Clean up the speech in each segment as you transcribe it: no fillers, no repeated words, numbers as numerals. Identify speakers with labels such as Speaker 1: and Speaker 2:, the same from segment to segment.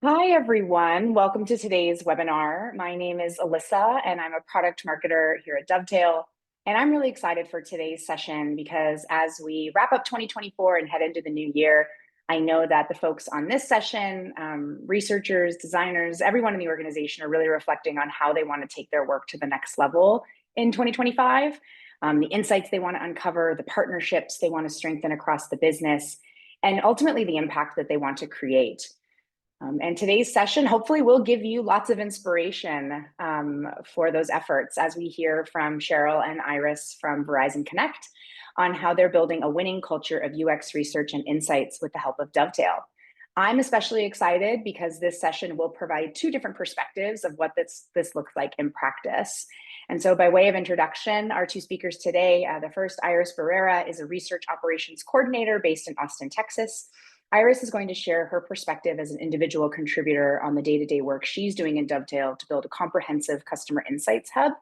Speaker 1: Hi, everyone. Welcome to today's webinar. My name is Alyssa, and I'm a product marketer here at Dovetail. And I'm really excited for today's session because as we wrap up 2024 and head into the new year, I know that the folks on this session, researchers, designers, everyone in the organization are really reflecting on how they want to take their work to the next level in 2025, the insights they want to uncover, the partnerships they want to strengthen across the business, and ultimately the impact that they want to create. And today's session hopefully will give you lots of inspiration for those efforts as we hear from Cheryl and Iris from Verizon Connect on how they're building a winning culture of UX research and insights with the help of Dovetail. I'm especially excited because this session will provide two different perspectives of what this looks like in practice. And so by way of introduction, our two speakers today, the first, Iris Barrera, is a research operations coordinator based in Austin, Texas. Iris is going to share her perspective as an individual contributor on the day-to-day work she's doing in Dovetail to build a comprehensive customer insights hub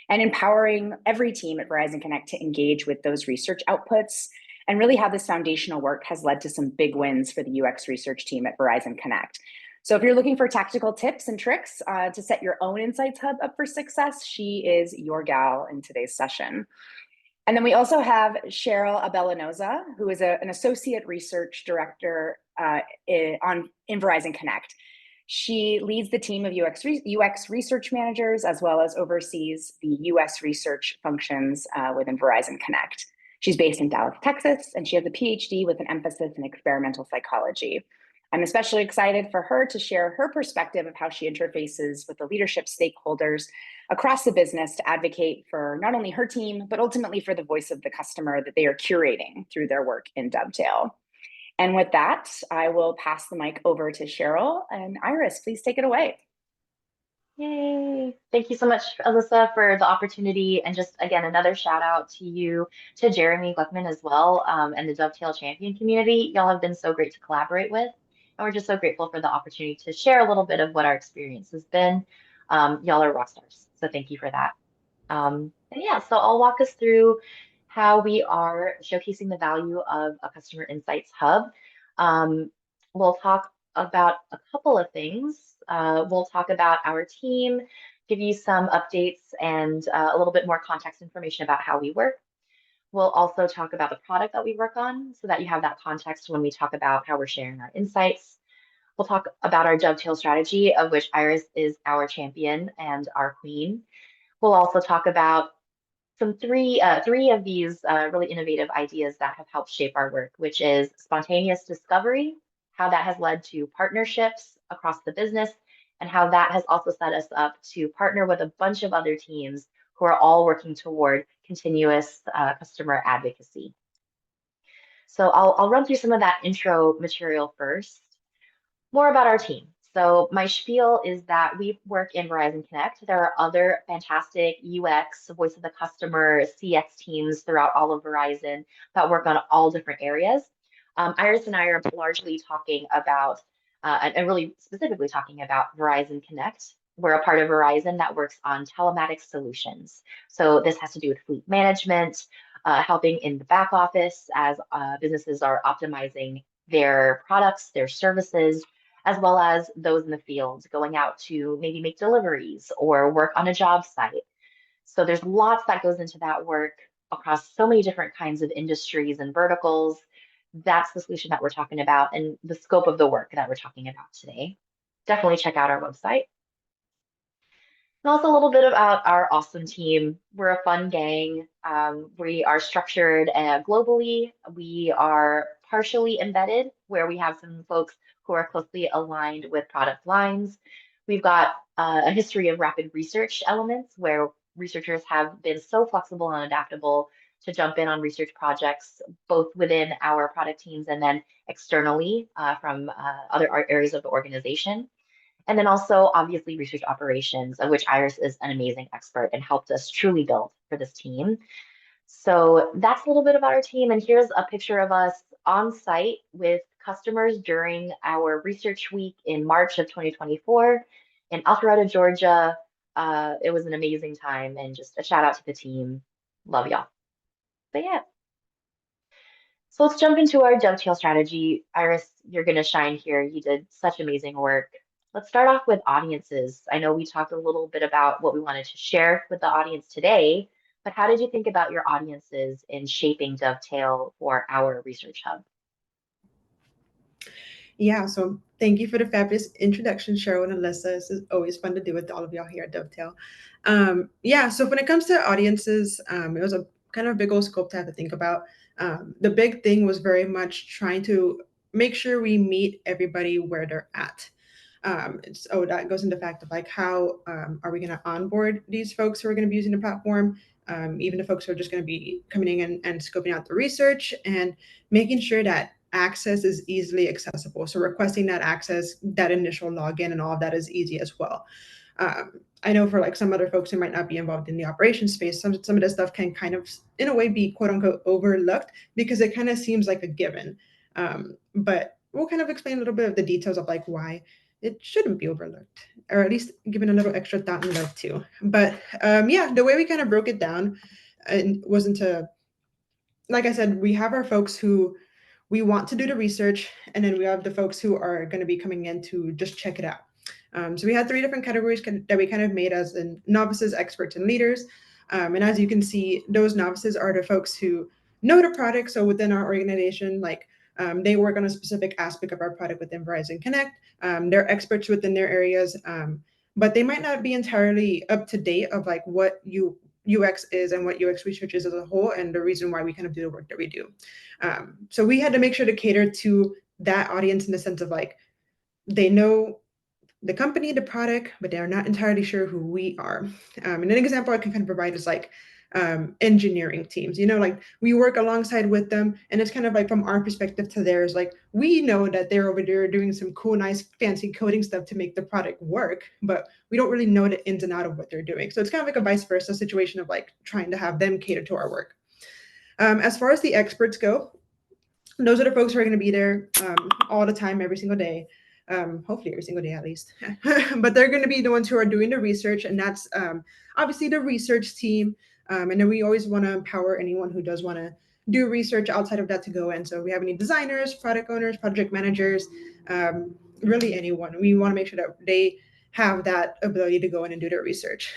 Speaker 1: and empowering every team at Verizon Connect to engage with those research outputs and really how this foundational work has led to some big wins for the UX research team at Verizon Connect. So if you're looking for tactical tips and tricks to set your own insights hub up for success, she is your gal in today's session. And then we also have Cheryl Abellanoza, who is an associate research director in Verizon Connect. She leads the team of UX research managers, as well as oversees the US research functions within Verizon Connect. She's based in Dallas, Texas, and she has a PhD with an emphasis in experimental psychology. I'm especially excited for her to share her perspective of how she interfaces with the leadership stakeholders across the business to advocate for not only her team, but ultimately for the voice of the customer that they are curating through their work in Dovetail. And with that, I will pass the mic over to Cheryl and Iris. Please take it away.
Speaker 2: Yay. Thank you so much, Alyssa, for the opportunity. And just again, another shout out to you, to Jeremy Gluckman as well, and the Dovetail Champion community. Y'all have been so great to collaborate with. And we're just so grateful for the opportunity to share a little bit of what our experience has been. Y'all are rock stars. So thank you for that. And yeah, so I'll walk us through how we are showcasing the value of a customer insights hub. Um, we'll talk about a couple of things. We'll talk about our team, give you some updates and a little bit more context information about how we work. We'll also talk about the product that we work on so that you have that context when we talk about how we're sharing our insights. We'll talk about our dovetail strategy, of which Iris is our champion and our queen. We'll also talk about three of these really innovative ideas that have helped shape our work, which is spontaneous discovery, how that has led to partnerships across the business, and how that has also set us up to partner with a bunch of other teams who are all working toward continuous customer advocacy. So I'll run through some of that intro material first. More about our team. So my spiel is that we work in Verizon Connect. There are other fantastic UX, voice of the customer, CX teams throughout all of Verizon that work on all different areas. Iris and I are largely talking about, and really specifically talking about Verizon Connect. We're a part of Verizon that works on telematics solutions. So this has to do with fleet management, helping in the back office as businesses are optimizing their products, their services, as well as those in the field going out to maybe make deliveries or work on a job site. So there's lots that goes into that work across so many different kinds of industries and verticals. That's the solution that we're talking about and the scope of the work that we're talking about today. Definitely check out our website. And also a little bit about our awesome team. We're a fun gang. We are structured globally. We are partially embedded, where we have some folks who are closely aligned with product lines. We've got a history of rapid research elements where researchers have been so flexible and adaptable to jump in on research projects, both within our product teams and then externally from other areas of the organization. And then also, obviously, research operations, of which Iris is an amazing expert and helped us truly build for this team. So that's a little bit about our team. And here's a picture of us on site with customers during our research week in March of 2024 in Alpharetta, Georgia. It was an amazing time and just a shout out to the team. Love y'all. But yeah. So let's jump into our dovetail strategy. Iris, you're going to shine here. You did such amazing work. Let's start off with audiences. I know we talked a little bit about what we wanted to share with the audience today, but how did you think about your audiences in shaping Dovetail for our research hub?
Speaker 3: Yeah, so thank you for the fabulous introduction, Cheryl and Alyssa. This is always fun to do with all of y'all here at Dovetail. Yeah, so when it comes to audiences, it was a kind of big old scope to have to think about. The big thing was very much trying to make sure we meet everybody where they're at. So that goes into the fact of like how are we going to onboard these folks who are going to be using the platform, even the folks who are just going to be coming in and scoping out the research and making sure that access is easily accessible. So requesting that access, that initial login and all of that is easy as well. I know for like some other folks who might not be involved in the operations space, some of this stuff can kind of, in a way, be quote unquote overlooked because it kind of seems like a given. But we'll kind of explain a little bit of the details of like why it shouldn't be overlooked, or at least given a little extra thought and love too. But yeah, the way we kind of broke it down wasn't to, like I said, we have our folks who we want to do the research, and then we have the folks who are going to be coming in to just check it out. So we had three different categories that we kind of made as in novices, experts, and leaders. And as you can see, those novices are the folks who know the product. So within our organization, like they work on a specific aspect of our product within Verizon Connect. They're experts within their areas, but they might not be entirely up to date of like what UX is and what UX research is as a whole, and the reason why we kind of do the work that we do. So we had to make sure to cater to that audience in the sense of like they know the company, the product, but they are not entirely sure who we are. And an example I can kind of provide is like engineering teams. You know, like we work alongside with them, and it's kind of like from our perspective to theirs. Like we know that they're over there doing some cool, nice, fancy coding stuff to make the product work, but we don't really know the ins and out of what they're doing. So it's kind of like a vice versa situation of like trying to have them cater to our work. As far as the experts go, those are the folks who are going to be there all the time, every single day. Hopefully every single day at least. But they're going to be the ones who are doing the research, and that's obviously the research team. And then we always want to empower anyone who does want to do research outside of that to go in. So if we have any designers, product owners, project managers, really anyone. We want to make sure that they have that ability to go in and do their research.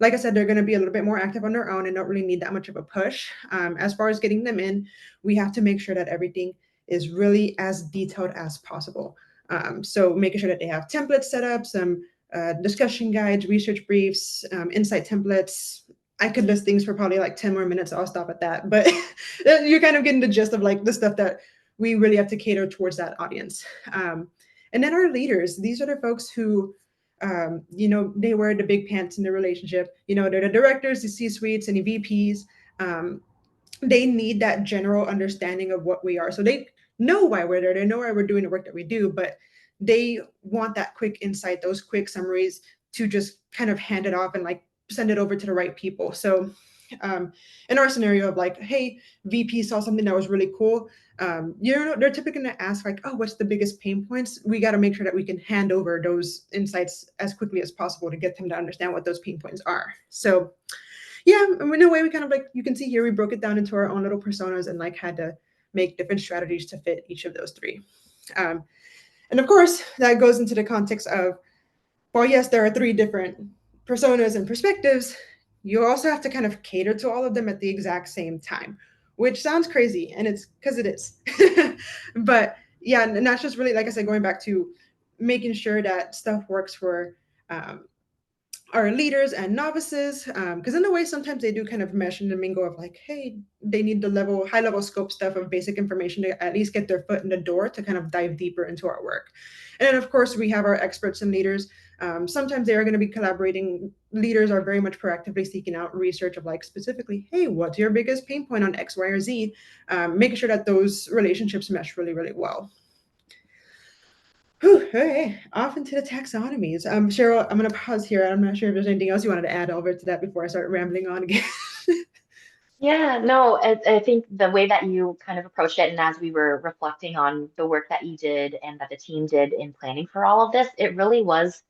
Speaker 3: Like I said, they're going to be a little bit more active on their own and don't really need that much of a push. As far as getting them in, we have to make sure that everything is really as detailed as possible. So making sure that they have templates set up, some discussion guides, research briefs, insight templates. I could list things for probably like 10 more minutes. I'll stop at that. But you're kind of getting the gist of like the stuff that we really have to cater towards that audience. And then our leaders, these are the folks who they wear the big pants in the relationship. They're the directors, the C-suites, and the VPs. They need that general understanding of what we are. So they know why we're there. They know why we're doing the work that we do, but they want that quick insight, those quick summaries to just kind of hand it off and like send it over to the right people. So in our scenario of like, hey, VP saw something that was really cool. They're typically going to ask like, oh, what's the biggest pain points? We got to make sure that we can hand over those insights as quickly as possible to get them to understand what those pain points are. So yeah, in a way, we kind of like you can see here, we broke it down into our own little personas and like had to make different strategies to fit each of those three. And of course, that goes into the context of, well, yes, there are three different personas and perspectives. You also have to kind of cater to all of them at the exact same time, which sounds crazy, and it's because it is. But yeah, and that's just really, like I said, going back to making sure that stuff works for our leaders and novices, because in a way sometimes they do kind of mesh and mingle of like, hey, they need the high level scope stuff of basic information to at least get their foot in the door to kind of dive deeper into our work. And then of course we have our experts and leaders. Sometimes they are going to be collaborating. Leaders are very much proactively seeking out research of like specifically, hey, what's your biggest pain point on X, Y, or Z? Making sure that those relationships mesh really, really well. Whew, okay, off into the taxonomies. Cheryl, I'm going to pause here. I'm not sure if there's anything else you wanted to add over to that before I start rambling on again.
Speaker 2: Yeah, no, I think the way that you kind of approached it, and as we were reflecting on the work that you did and that the team did in planning for all of this, it really was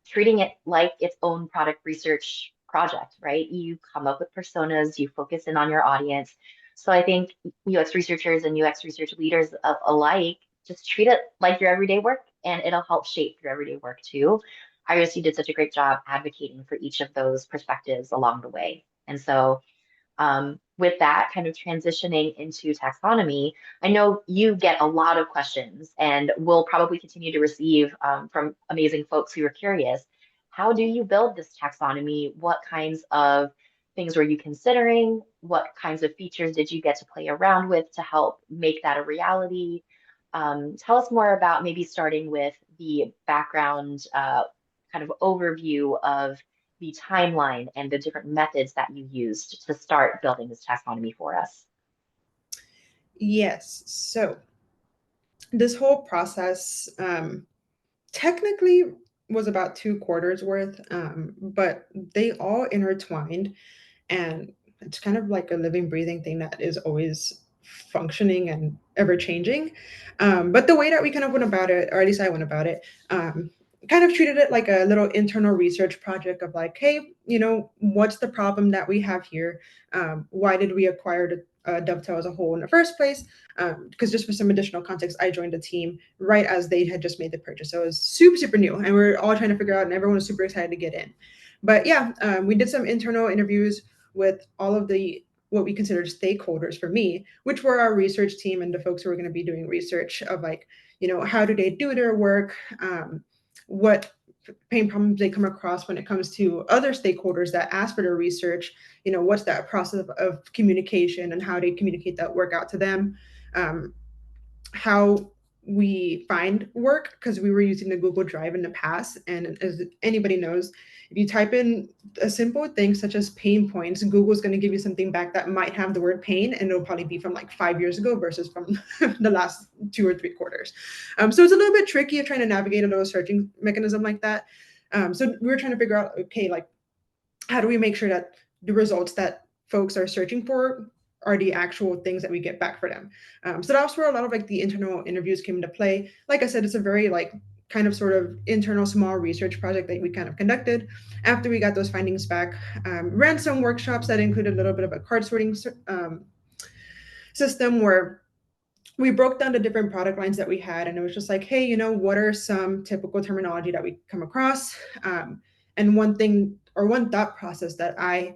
Speaker 2: treating it like its own product research project, right? You come up with personas, you focus in on your audience. So I think UX researchers and UX research leaders alike just treat it like your everyday work and it'll help shape your everyday work too. Iris, you did such a great job advocating for each of those perspectives along the way. And so with that kind of transitioning into taxonomy, I know you get a lot of questions and we'll probably continue to receive from amazing folks who are curious. How do you build this taxonomy? What kinds of things were you considering? What kinds of features did you get to play around with to help make that a reality? Tell us more about maybe starting with the background kind of overview of the timeline and the different methods that you used to start building this taxonomy for us.
Speaker 3: Yes. So this whole process technically was about 2 quarters worth, but they all intertwined, and it's kind of like a living, breathing thing that is always functioning and ever changing. But the way that we kind of went about it, or at least I went about it, kind of treated it like a little internal research project of like, hey, what's the problem that we have here? Why did we acquire Dovetail as a whole in the first place? Because just for some additional context, I joined the team right as they had just made the purchase. So it was super, super new. And we're all trying to figure out, and everyone was super excited to get in. But yeah, we did some internal interviews with all of the what we considered stakeholders for me, which were our research team and the folks who were going to be doing research of like, how do they do their work? What pain problems they come across when it comes to other stakeholders that ask for their research, what's that process of communication and how they communicate that work out to them, how we find work, because we were using the Google Drive in the past. And as anybody knows, if you type in a simple thing such as pain points, Google's going to give you something back that might have the word pain, and it'll probably be from like 5 years ago versus from the last 2 or 3 quarters. So it's a little bit tricky of trying to navigate a little searching mechanism like that. So we were trying to figure out, okay, like, how do we make sure that the results that folks are searching for are the actual things that we get back for them. So that's where a lot of like the internal interviews came into play. Like I said, it's a very like kind of sort of internal small research project that we kind of conducted. After we got those findings back, ran some workshops that included a little bit of a card sorting system where we broke down the different product lines that we had, and it was just like, hey, what are some typical terminology that we come across? And one thing or one thought process that I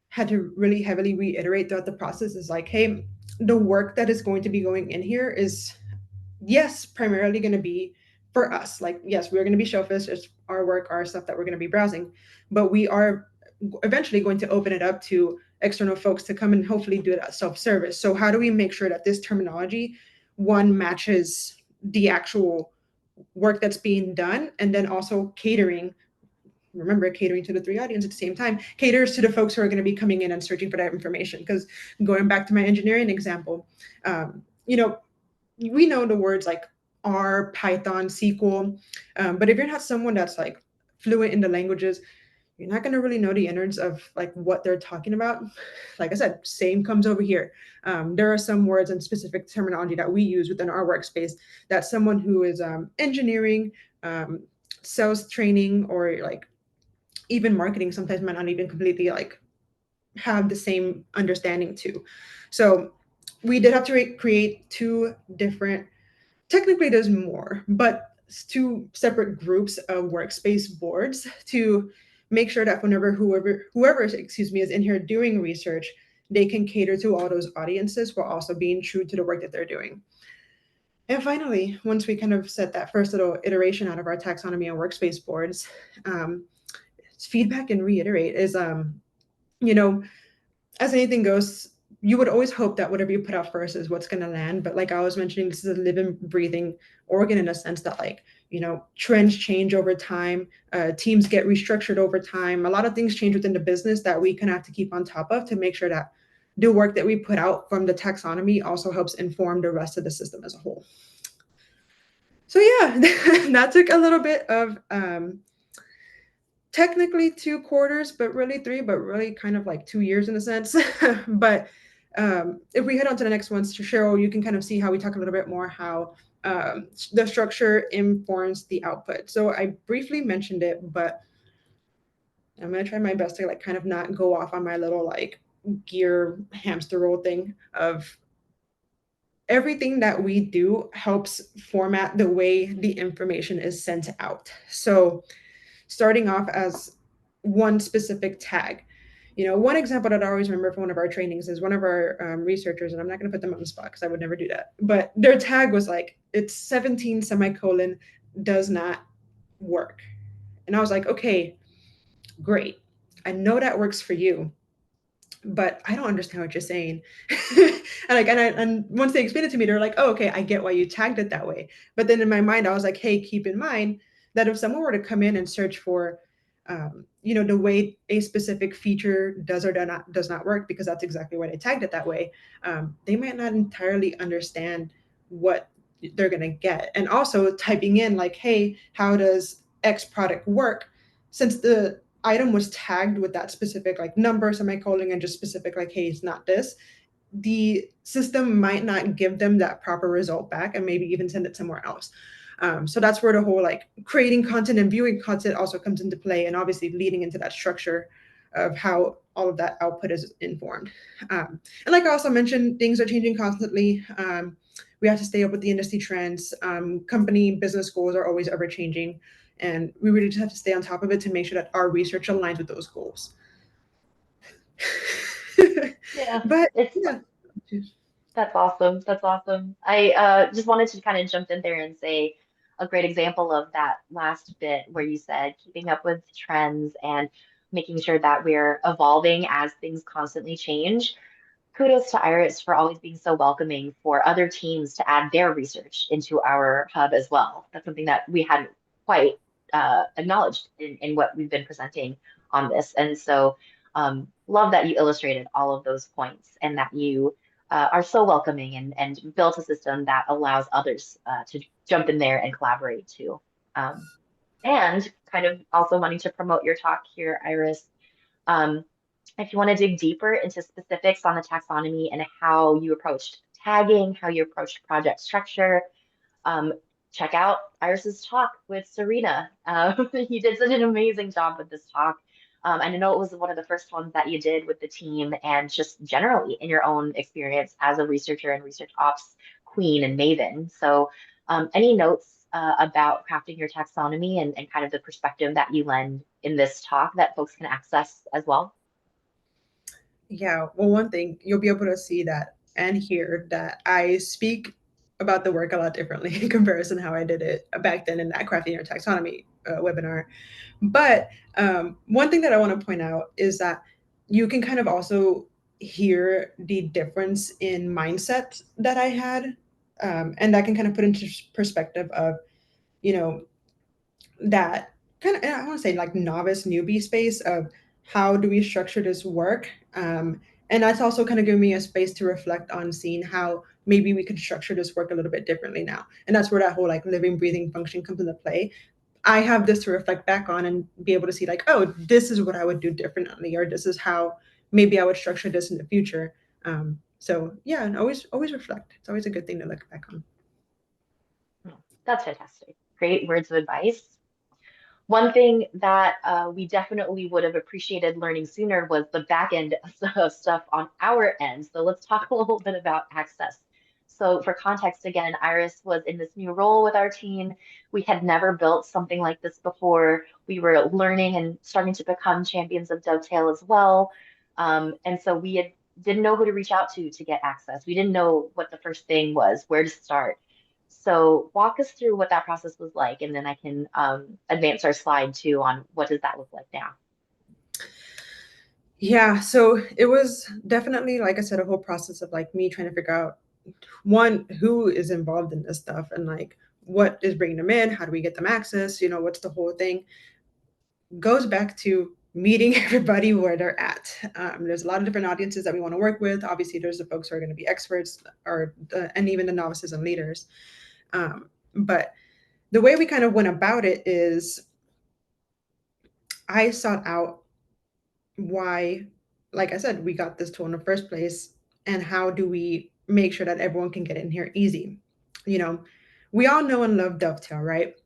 Speaker 3: had to really heavily reiterate throughout the process is like, hey, the work that is going to be going in here is, yes, primarily going to be for us. Like, yes, we're going to be Shellfish, it's our work, our stuff that we're going to be browsing, but we are eventually going to open it up to external folks to come and hopefully do it at self-service. So how do we make sure that this terminology, one, matches the actual work that's being done, and then also catering, remember, catering to the three audience at the same time, caters to the folks who are going to be coming in and searching for that information. Because going back to my engineering example, we know the words like R, Python, SQL, but if you're not someone that's like fluent in the languages, you're not going to really know the innards of like what they're talking about. Like I said, same comes over here. There are some words and specific terminology that we use within our workspace that someone who is engineering, sales training, or like even marketing sometimes might not even completely like have the same understanding too. So we did have to create two different, technically there's more, but two separate groups of workspace boards to make sure that whenever whoever excuse me is in here doing research, they can cater to all those audiences while also being true to the work that they're doing. And finally, once we kind of set that first little iteration out of our taxonomy and workspace boards, feedback and reiterate is as anything goes, you would always hope that whatever you put out first is what's going to land. But like I was mentioning, this is a living, breathing organ in a sense that like, trends change over time, teams get restructured over time. A lot of things change within the business that we kind of have to keep on top of to make sure that the work that we put out from the taxonomy also helps inform the rest of the system as a whole. So yeah, that took a little bit of technically 2 quarters, but really 3, but really kind of like 2 years in a sense. But if we head on to the next one, Cheryl, you can kind of see how we talk a little bit more how the structure informs the output. So I briefly mentioned it, but I'm gonna try my best to like kind of not go off on my little like gear hamster roll thing of everything that we do helps format the way the information is sent out. So starting off as one specific tag. One example that I always remember from one of our trainings is one of our researchers, and I'm not going to put them on the spot because I would never do that, but their tag was like, it's 17 semicolon does not work. And I was like, okay, great. I know that works for you, but I don't understand what you're saying. And once they explained it to me, they're like, oh, okay, I get why you tagged it that way. But then in my mind, I was like, hey, keep in mind that if someone were to come in and search for, the way a specific feature does or does not work, because that's exactly why they tagged it that way, they might not entirely understand what they're going to get. And also typing in like, hey, how does X product work? Since the item was tagged with that specific like number, semicolon, and just specific like, hey, it's not this, the system might not give them that proper result back and maybe even send it somewhere else. So that's where the whole like creating content and viewing content also comes into play, and obviously leading into that structure of how all of that output is informed. And like I also mentioned, things are changing constantly. We have to stay up with the industry trends. Company business goals are always ever changing, and we really just have to stay on top of it to make sure that our research aligns with those goals.
Speaker 2: Yeah,
Speaker 3: But
Speaker 2: it's
Speaker 3: yeah.
Speaker 2: that's awesome. That's awesome. I just wanted to kind of jump in there and say a great example of that last bit where you said keeping up with trends and making sure that we're evolving as things constantly change. Kudos to Iris for always being so welcoming for other teams to add their research into our hub as well. That's something that we hadn't quite acknowledged in what we've been presenting on this. And so love that you illustrated all of those points and that you are so welcoming and built a system that allows others to jump in there and collaborate too. And kind of also wanting to promote your talk here, Iris. Um, if you want to dig deeper into specifics on the taxonomy and how you approached tagging, how you approached project structure, um, check out Iris's talk with Serena. You did such an amazing job with this talk. And I know it was one of the first ones that you did with the team and just generally in your own experience as a researcher and research ops queen and maven. So any notes about crafting your taxonomy and kind of the perspective that you lend in this talk that folks can access as well?
Speaker 3: Yeah, well, one thing you'll be able to see that and hear that I speak about the work a lot differently in comparison to how I did it back then in that crafting your taxonomy webinar. But one thing that I want to point out is that you can kind of also hear the difference in mindset that I had, and that can kind of put into perspective of, you know, that kind of, I want to say like novice newbie space of how do we structure this work. And that's also kind of giving me a space to reflect on seeing how maybe we could structure this work a little bit differently now. And that's where that whole like living, breathing function comes into play. I have this to reflect back on and be able to see like, oh, this is what I would do differently, or this is how maybe I would structure this in the future. So yeah, and always reflect. It's always a good thing to look back on.
Speaker 2: That's fantastic. Great words of advice. One thing that we definitely would have appreciated learning sooner was the back end stuff on our end. So let's talk a little bit about access. So for context, again, Iris was in this new role with our team. We had never built something like this before. We were learning and starting to become champions of Dovetail as well. And so didn't know who to reach out to get access. We didn't know what the first thing was, where to start. So walk us through what that process was like, and then I can advance our slide too on what does that look like now.
Speaker 3: Yeah, so it was definitely, like I said, a whole process of like me trying to figure out one, who is involved in this stuff, and like what is bringing them in, how do we get them access, what's the whole thing. Goes back to meeting everybody where they're at. There's a lot of different audiences that we want to work with. Obviously, there's the folks who are going to be experts, and even the novices and leaders. But the way we kind of went about it is I sought out why, like I said, we got this tool in the first place, and how do we make sure that everyone can get in here easy. We all know and love Dovetail, right?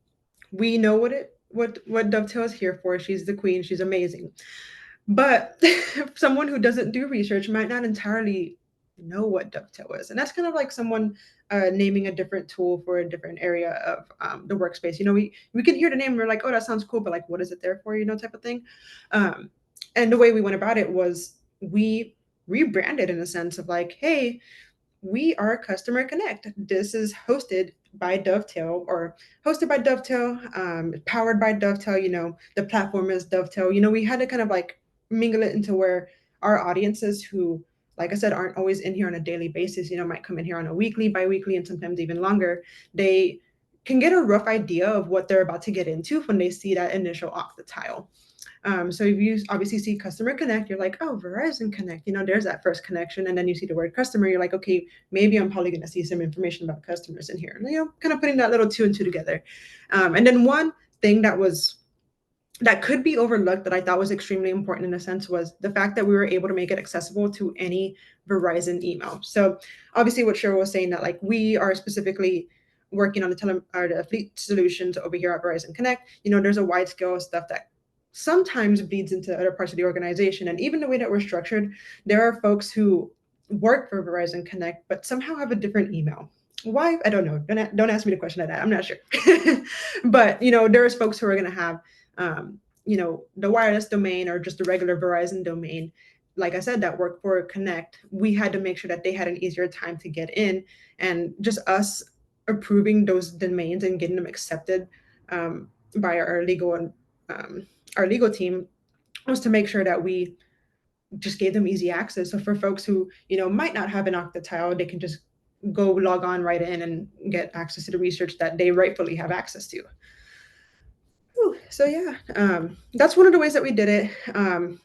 Speaker 3: We know what Dovetail is here for. She's the queen, she's amazing. But someone who doesn't do research might not entirely know what Dovetail is. And that's kind of like someone naming a different tool for a different area of the workspace. We can hear the name and we're like, oh, that sounds cool, but like, what is it there for, type of thing. Um, and the way we went about it was we rebranded in a sense of like, hey, we are Customer Connect. This is hosted by Dovetail or hosted by Dovetail, powered by Dovetail. The platform is Dovetail. We had to kind of like mingle it into where our audiences who, like I said, aren't always in here on a daily basis, might come in here on a weekly, bi-weekly, and sometimes even longer. They can get a rough idea of what they're about to get into when they see that initial Okta tile. So if you obviously see Customer Connect, you're like, oh, Verizon Connect, there's that first connection. And then you see the word customer, you're like, okay, maybe I'm probably going to see some information about customers in here. Kind of putting that little two and two together. And then one thing that could be overlooked that I thought was extremely important in a sense was the fact that we were able to make it accessible to any Verizon email. So obviously what Cheryl was saying that like we are specifically working on the fleet solutions over here at Verizon Connect. There's a wide scale of stuff that sometimes bleeds into other parts of the organization. And even the way that we're structured, there are folks who work for Verizon Connect, but somehow have a different email. Why? I don't know. Don't ask me the question like that. I'm not sure. But, there's folks who are going to have, the wireless domain or just the regular Verizon domain. Like I said, that work for Connect, we had to make sure that they had an easier time to get in, and just us approving those domains and getting them accepted by our legal team was to make sure that we just gave them easy access. So for folks who, might not have an Okta tile, they can just go log on right in and get access to the research that they rightfully have access to. So yeah, that's one of the ways that we did it.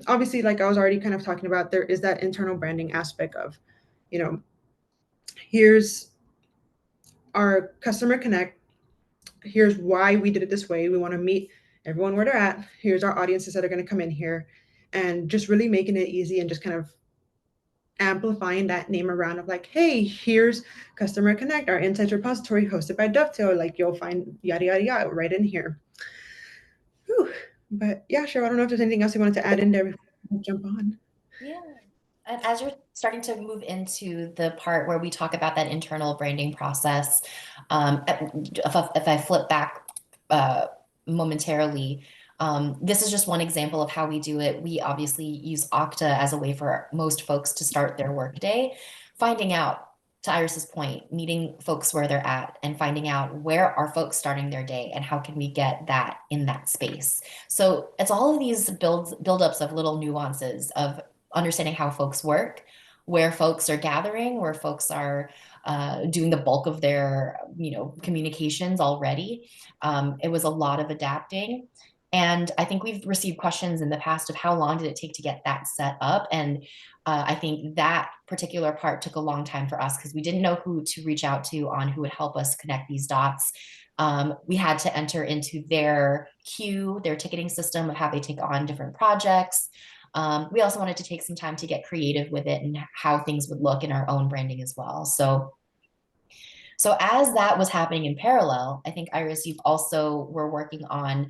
Speaker 3: Obviously, like I was already kind of talking about, there is that internal branding aspect of, here's our Customer Connect. Here's why we did it this way. We want to meet everyone where they're at. Here's our audiences that are going to come in here, and just really making it easy and just kind of amplifying that name around of like, hey, here's Customer Connect, our insights repository hosted by Dovetail. Like you'll find yada, yada, yada right in here. Whew. But yeah, sure. I don't know if there's anything else you wanted to add in there before we jump on.
Speaker 4: Yeah. And as you're starting to move into the part where we talk about that internal branding process, if I flip back momentarily, this is just one example of how we do it. We obviously use Okta as a way for most folks to start their workday, finding out, to Iris's point, meeting folks where they're at and finding out where are folks starting their day and how can we get that in that space. So it's all of these buildups of little nuances of understanding how folks work, where folks are gathering, where folks are doing the bulk of their communications already. It was a lot of adapting. And I think we've received questions in the past of how long did it take to get that set up? And I think that particular part took a long time for us because we didn't know who to reach out to on who would help us connect these dots. We had to enter into their queue, their ticketing system of how they take on different projects. We also wanted to take some time to get creative with it and how things would look in our own branding as well. So as that was happening in parallel, I think, Iris, you've also were working on,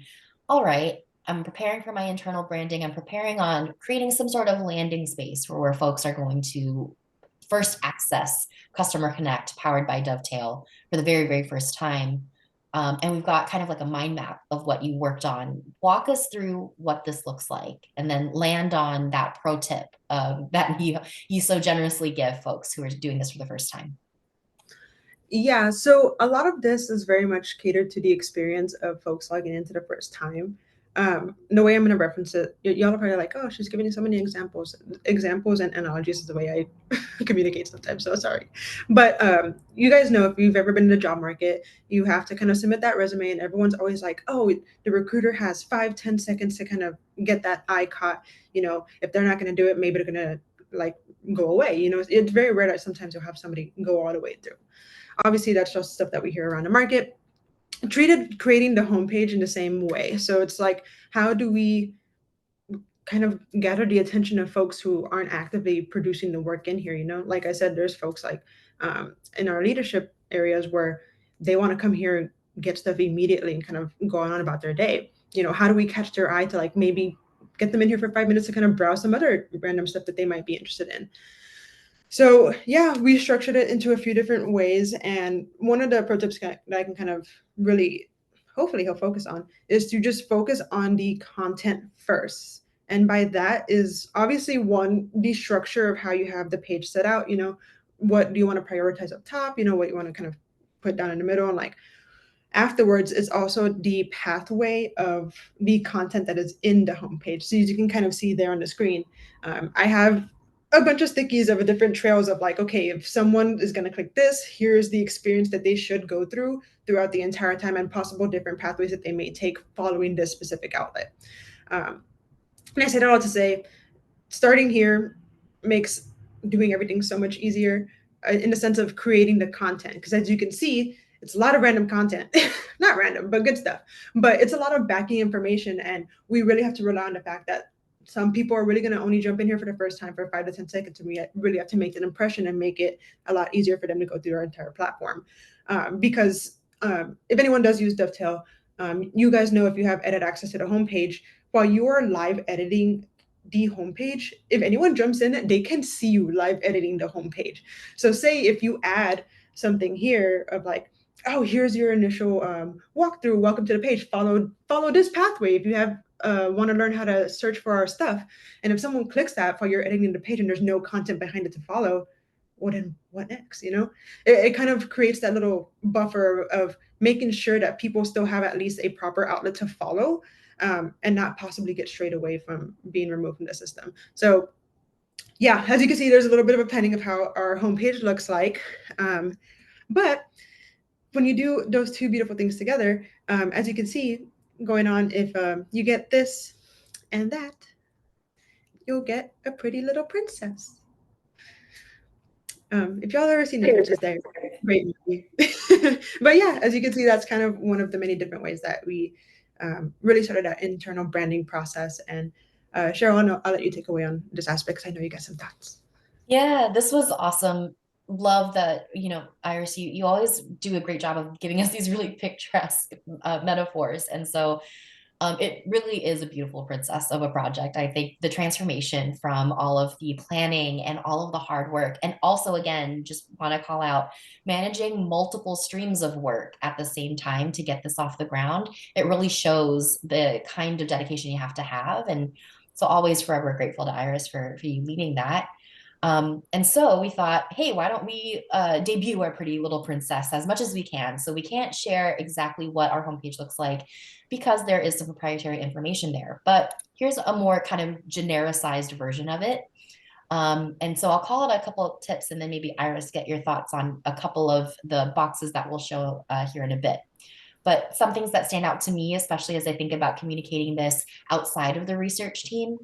Speaker 4: all right, I'm preparing for my internal branding. I'm preparing on creating some sort of landing space where folks are going to first access Customer Connect powered by Dovetail for the very, very first time. And we've got kind of like a mind map of what you worked on. Walk us through what this looks like and then land on that pro tip that you so generously give folks who are doing this for the first time.
Speaker 3: Yeah, so a lot of this is very much catered to the experience of folks logging into the first time. The way I'm going to reference it, y'all are probably like, oh, she's giving you so many examples. Examples and analogies is the way I communicate sometimes, so sorry. But you guys know if you've ever been in the job market, you have to kind of submit that resume and everyone's always like, oh, the recruiter has 5-10 seconds to kind of get that eye caught. If they're not going to do it, maybe they're going to like go away. It's very rare that sometimes you'll have somebody go all the way through. Obviously, that's just stuff that we hear around the market. Treated creating the homepage in the same way. So it's like, how do we kind of gather the attention of folks who aren't actively producing the work in here? Like I said, there's folks like in our leadership areas where they want to come here and get stuff immediately and kind of go on about their day. How do we catch their eye to like maybe get them in here for 5 minutes to kind of browse some other random stuff that they might be interested in? So yeah, we structured it into a few different ways. And one of the pro tips that I can kind of really, hopefully he'll focus on is to just focus on the content first. And by that is obviously one, the structure of how you have the page set out, what do you want to prioritize up top, what you want to kind of put down in the middle, and like afterwards it's also the pathway of the content that is in the homepage. So as you can kind of see there on the screen, I have a bunch of stickies of different trails of like, okay, if someone is going to click this, here's the experience that they should go through throughout the entire time and possible different pathways that they may take following this specific outlet. And I say that all to say, starting here makes doing everything so much easier in the sense of creating the content. Because as you can see, it's a lot of random content, not random, but good stuff. But it's a lot of backing information. And we really have to rely on the fact that some people are really going to only jump in here for the first time for 5 to 10 seconds. And we really have to make that impression and make it a lot easier for them to go through our entire platform. Because if anyone does use Dovetail, you guys know if you have edit access to the homepage, while you are live editing the homepage, if anyone jumps in, they can see you live editing the homepage. So say if you add something here of like, oh, here's your initial walkthrough, welcome to the page, follow this pathway if you have want to learn how to search for our stuff. And if someone clicks that while you're editing the page and there's no content behind it to follow, well then what next? It kind of creates that little buffer of making sure that people still have at least a proper outlet to follow, and not possibly get strayed away from being removed from the system. So yeah, as you can see, there's a little bit of a planning of how our homepage looks like. But when you do those two beautiful things together, as you can see going on, if you get this and that, you'll get a pretty little princess. If y'all ever seen the Princess Diaries, great movie. But yeah, as you can see, that's kind of one of the many different ways that we really started that internal branding process. And Cheryl, I'll let you take away on this aspect because I know you got some thoughts.
Speaker 4: Yeah, this was awesome. Love that, Iris, you always do a great job of giving us these really picturesque metaphors. And so it really is a beautiful princess of a project. I think the transformation from all of the planning and all of the hard work, and also, again, just want to call out managing multiple streams of work at the same time to get this off the ground. It really shows the kind of dedication you have to have. And so always forever grateful to Iris for you leading that. And so we thought, hey, why don't we debut our pretty little princess as much as we can? So we can't share exactly what our homepage looks like because there is some proprietary information there. But here's a more kind of genericized version of it. And so I'll call it a couple of tips and then maybe Iris, get your thoughts on a couple of the boxes that we'll show here in a bit. But some things that stand out to me, especially as I think about communicating this outside of the research team,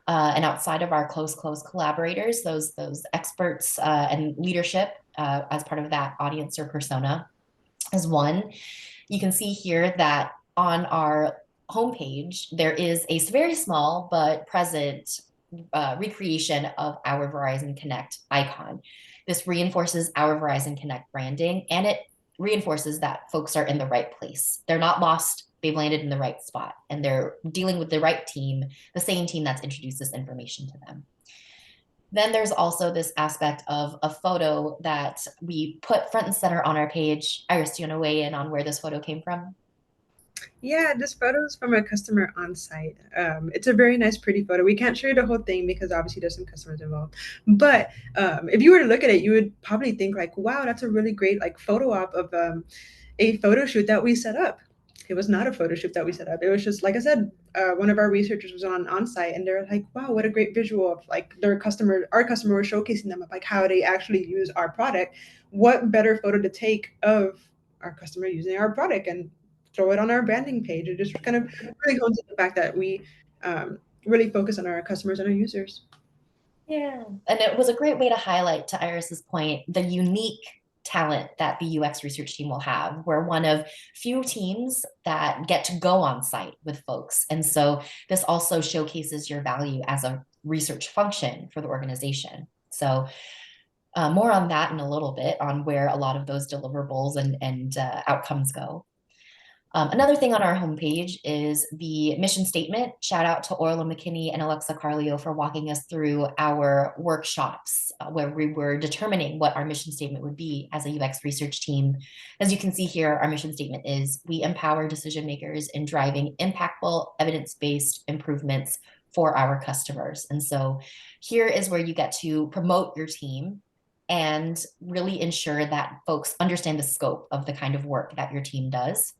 Speaker 4: and outside of our close collaborators, those experts and leadership as part of that audience or persona, is one. You can see here that on our homepage, there is a very small but present recreation of our Verizon Connect icon. This reinforces our Verizon Connect branding, and it reinforces that folks are in the right place. They're not lost. They've landed in the right spot, and they're dealing with the right team, the same team that's introduced this information to them. Then there's also this aspect of a photo that we put front and center on our page. Iris, do you want to weigh in on where this photo came from?
Speaker 3: Yeah, this photo is from a customer on site. It's a very nice, pretty photo. We can't show you the whole thing because obviously there's some customers involved. But if you were to look at it, you would probably think like, wow, that's a really great like photo op of a photo shoot that we set up. It was not a photo shoot that we set up. It was just, like I said, one of our researchers was on site and they're like, wow, what a great visual of like our customer was showcasing them of like how they actually use our product. What better photo to take of our customer using our product and throw it on our branding page. It just kind of really goes to the fact that we really focus on our customers and our users.
Speaker 4: Yeah, and it was a great way to highlight, to Iris's point, the unique talent that the UX research team will have. We're one of few teams that get to go on site with folks. And so this also showcases your value as a research function for the organization. So more on that in a little bit, on where a lot of those deliverables and outcomes go. Another thing on our homepage is the mission statement. Shout out to Orla McKinney and Alexa Carlio for walking us through our workshops where we were determining what our mission statement would be as a UX research team. As you can see here, our mission statement is we empower decision makers in driving impactful, evidence-based improvements for our customers. And so here is where you get to promote your team and really ensure that folks understand the scope of the kind of work that your team does.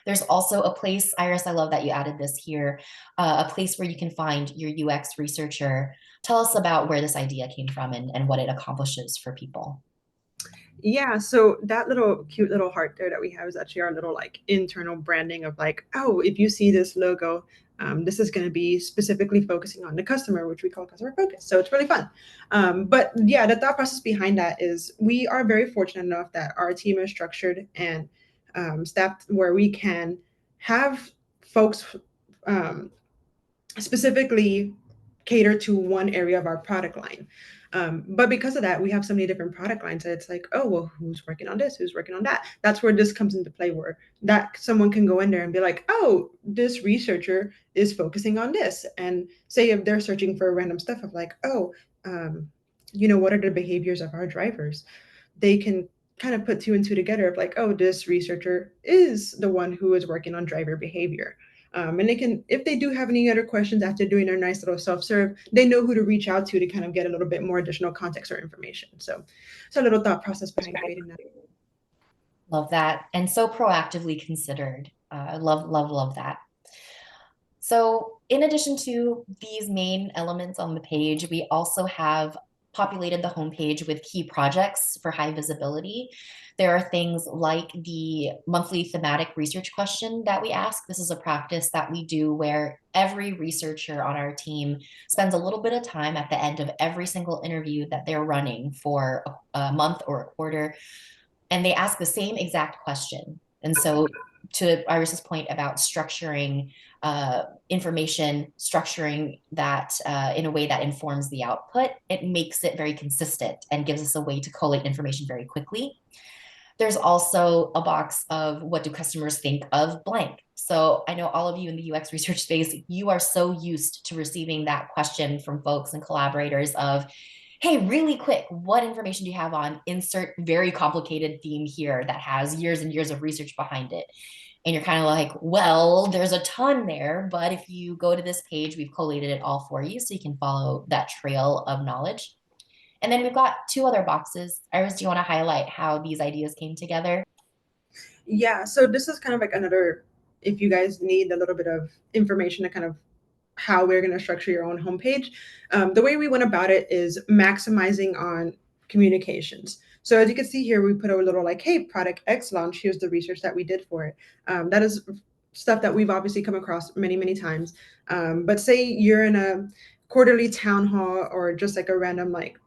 Speaker 4: There's also a place, Iris, I love that you added this here, a place where you can find your UX researcher. Tell us about where this idea came from and what it accomplishes for people.
Speaker 3: Yeah, so that little cute little heart there that we have is actually our little like internal branding of like, oh, if you see this logo, this is going to be specifically focusing on the customer, which we call customer focus. So it's really fun. But yeah, the thought process behind that is we are very fortunate enough that our team is structured and staffed where we can have folks specifically cater to one area of our product line. But because of that, we have so many different product lines that it's like, oh, well, who's working on this? Who's working on that? That's where this comes into play, where that someone can go in there and be like, oh, this researcher is focusing on this. And say if they're searching for random stuff of like, oh, what are the behaviors of our drivers? They can kind of put two and two together of like, oh, this researcher is the one who is working on driver behavior. And they can, if they do have any other questions after doing their nice little self-serve, they know who to reach out to kind of get a little bit more additional context or information. So it's a little thought process behind creating that.
Speaker 4: Love that. And so proactively considered. Love that. So in addition to these main elements on the page, we also have populated the homepage with key projects for high visibility. There are things like the monthly thematic research question that we ask. This is a practice that we do where every researcher on our team spends a little bit of time at the end of every single interview that they're running for a month or a quarter, and they ask the same exact question. And so to Iris's point about structuring information, structuring that in a way that informs the output, it makes it very consistent and gives us a way to collate information very quickly. There's also a box of what do customers think of blank. So I know all of you in the UX research space, you are so used to receiving that question from folks and collaborators of, hey, really quick, what information do you have on insert very complicated theme here that has years and years of research behind it? And you're kind of like, well, there's a ton there, but if you go to this page, we've collated it all for you so you can follow that trail of knowledge. And then we've got two other boxes. Iris, do you want to highlight how these ideas came together?
Speaker 3: Yeah, so this is kind of like another, if you guys need a little bit of information to kind of how we're going to structure your own homepage, the way we went about it is maximizing on communications. So as you can see here, we put a little like, hey, product X launch, here's the research that we did for it. That is stuff that we've obviously come across many, many times. But say you're in a quarterly town hall or just like a random like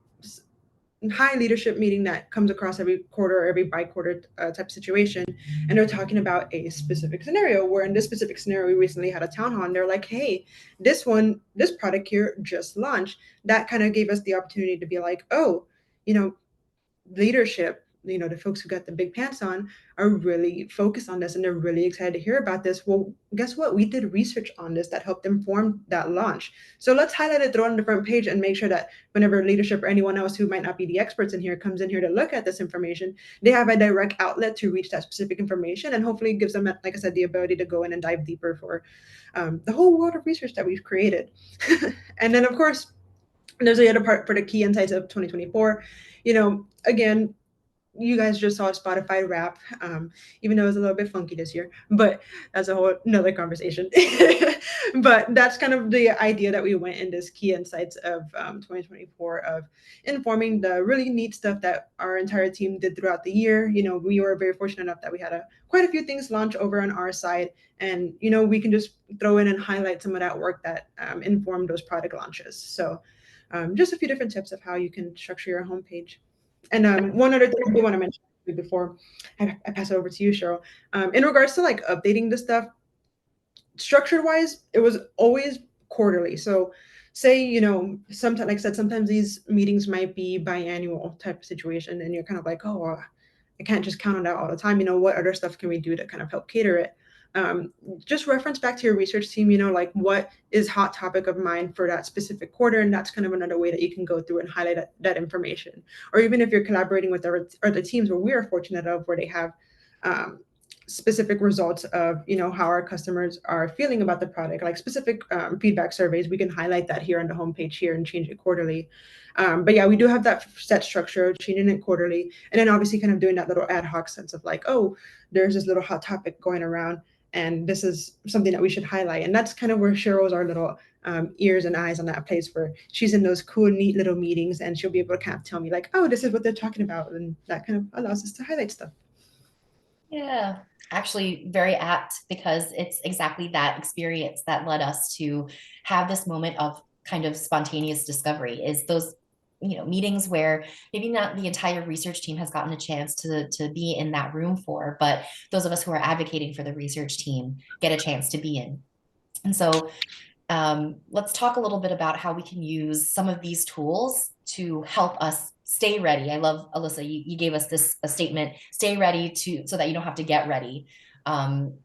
Speaker 3: high leadership meeting that comes across every quarter or every bi-quarter type situation, and they're talking about a specific scenario where in this specific scenario we recently had a town hall and they're like, hey, this product here just launched. That kind of gave us the opportunity to be like, oh, leadership, the folks who got the big pants on are really focused on this and they're really excited to hear about this. Well, guess what? We did research on this that helped inform that launch. So let's highlight it, throw it on the front page, and make sure that whenever leadership or anyone else who might not be the experts in here comes in here to look at this information, they have a direct outlet to reach that specific information, and hopefully gives them, like I said, the ability to go in and dive deeper for the whole world of research that we've created. And then, of course, there's the other part for the key insights of 2024. Again, you guys just saw Spotify Wrap, even though it was a little bit funky this year, but that's a whole another conversation. But that's kind of the idea that we went in this key insights of 2024 of informing the really neat stuff that our entire team did throughout the year. We were very fortunate enough that we had quite a few things launch over on our side, and we can just throw in and highlight some of that work that informed those product launches. So just a few different tips of how you can structure your homepage. And one other thing I do want to mention before I pass it over to you, Cheryl, in regards to like updating this stuff, structured wise, it was always quarterly. So say, sometimes, like I said, sometimes these meetings might be biannual type of situation, and you're kind of like, oh, I can't just count on that all the time. What other stuff can we do to kind of help cater it? Just reference back to your research team, like what is hot topic of mind for that specific quarter. And that's kind of another way that you can go through and highlight that information. Or even if you're collaborating with other teams where we are fortunate of where they have specific results of, how our customers are feeling about the product, like specific feedback surveys, we can highlight that here on the homepage here and change it quarterly. But yeah, we do have that set structure, changing it quarterly. And then obviously kind of doing that little ad hoc sense of like, oh, there's this little hot topic going around, and this is something that we should highlight. And that's kind of where Cheryl's our little ears and eyes on that place, where she's in those cool, neat little meetings, and she'll be able to kind of tell me like, oh, this is what they're talking about. And that kind of allows us to highlight stuff.
Speaker 4: Yeah, actually very apt, because it's exactly that experience that led us to have this moment of kind of spontaneous discovery, is those meetings where maybe not the entire research team has gotten a chance to be in that room for, but those of us who are advocating for the research team get a chance to be in. And so let's talk a little bit about how we can use some of these tools to help us stay ready. I love, Alyssa, you gave us a statement, stay ready so that you don't have to get ready, kind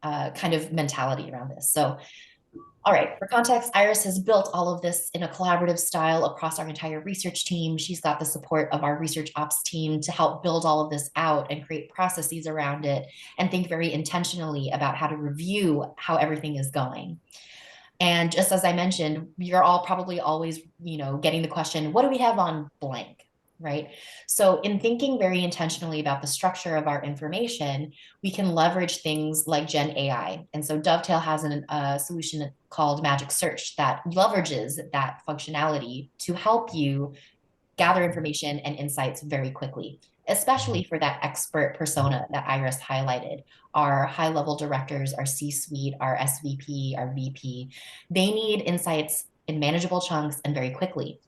Speaker 4: of mentality around this. So, all right, for context, Iris has built all of this in a collaborative style across our entire research team. She's got the support of our research ops team to help build all of this out and create processes around it, and think very intentionally about how to review how everything is going. And just as I mentioned, you're all probably always, getting the question, what do we have on blank, right? So in thinking very intentionally about the structure of our information, we can leverage things like Gen AI. And so Dovetail has a solution called Magic Search that leverages that functionality to help you gather information and insights very quickly, especially for that expert persona that Iris highlighted. Our high-level directors, our C-suite, our SVP, our VP, they need insights in manageable chunks and very quickly.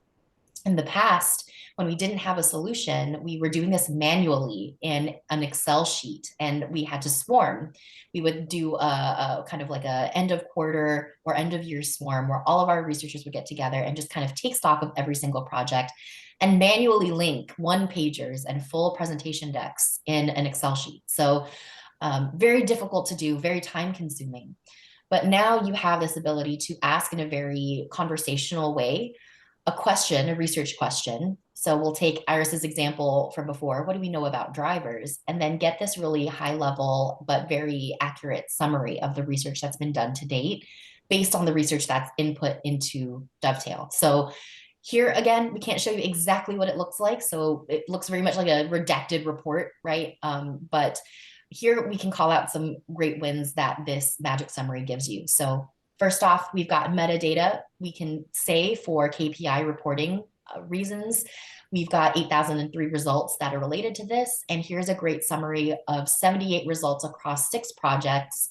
Speaker 4: In the past, when we didn't have a solution, we were doing this manually in an Excel sheet, and we had to swarm. We would do a kind of like a end of quarter or end of year swarm where all of our researchers would get together and just kind of take stock of every single project and manually link one pagers and full presentation decks in an Excel sheet. So very difficult to do, very time consuming. But now you have this ability to ask in a very conversational way a question, a research question. So we'll take Iris's example from before. What do we know about drivers? And then get this really high level, but very accurate summary of the research that's been done to date based on the research that's input into Dovetail. So here again, we can't show you exactly what it looks like. So it looks very much like a redacted report, right? But here we can call out some great wins that this magic summary gives you. So first off, we've got metadata. We can say for KPI reporting reasons, we've got 8,003 results that are related to this. And here's a great summary of 78 results across 6 projects.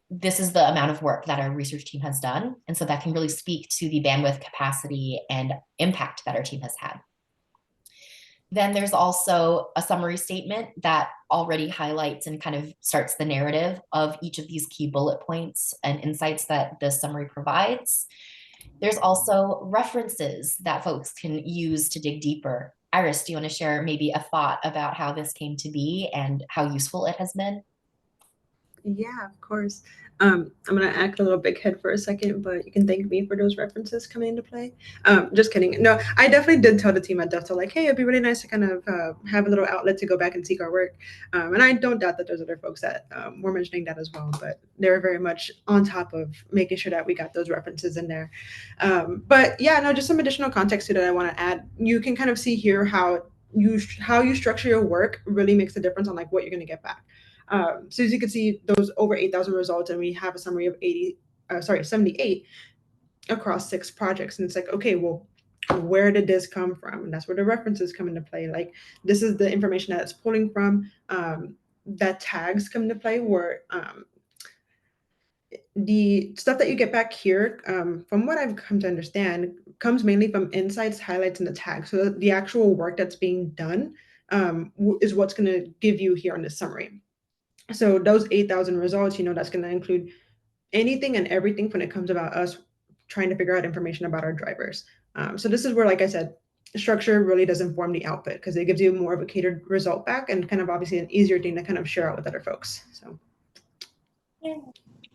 Speaker 4: This is the amount of work that our research team has done. And so that can really speak to the bandwidth, capacity, and impact that our team has had. Then there's also a summary statement that already highlights and kind of starts the narrative of each of these key bullet points and insights that the summary provides. There's also references that folks can use to dig deeper. Iris, do you want to share maybe a thought about how this came to be and how useful it has been?
Speaker 3: Yeah, of course. I'm gonna act a little big head for a second, but you can thank me for those references coming into play. Just kidding. No, I definitely did tell the team at Dovetail, like, hey, it'd be really nice to kind of have a little outlet to go back and seek our work. And I don't doubt that there's other folks that were mentioning that as well, but they were very much on top of making sure that we got those references in there. But yeah, no, just some additional context to that I want to add. You can kind of see here how you structure your work really makes a difference on like what you're going to get back. So as you can see, those over 8,000 results, and we have a summary of 78 across 6 projects. And it's like, okay, well, where did this come from? And that's where the references come into play. Like, this is the information that it's pulling from. That tags come into play, where the stuff that you get back here, from what I've come to understand, comes mainly from insights, highlights, and the tags. So the actual work that's being done is what's going to give you here on this summary. So those 8,000 results, that's going to include anything and everything when it comes about us trying to figure out information about our drivers. So this is where, like I said, structure really does inform the output because it gives you more of a catered result back and kind of obviously an easier thing to kind of share out with other folks. So
Speaker 4: Yeah.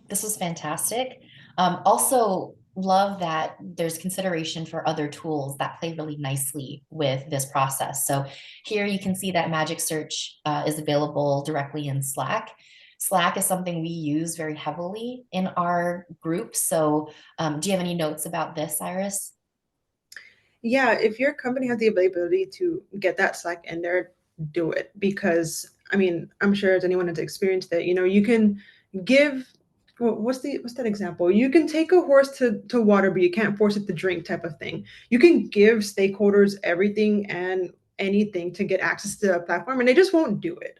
Speaker 4: This was fantastic. Also, love that there's consideration for other tools that play really nicely with this process. So here you can see that Magic Search is available directly in Slack. Slack is something we use very heavily in our group. So do you have any notes about this, Iris?
Speaker 3: yeah, if your company has the ability to get that Slack in there, do it because I mean, I'm sure as anyone has experienced it, you can give what's that example? You can take a horse to water, but you can't force it to drink type of thing. You can give stakeholders everything and anything to get access to a platform and they just won't do it.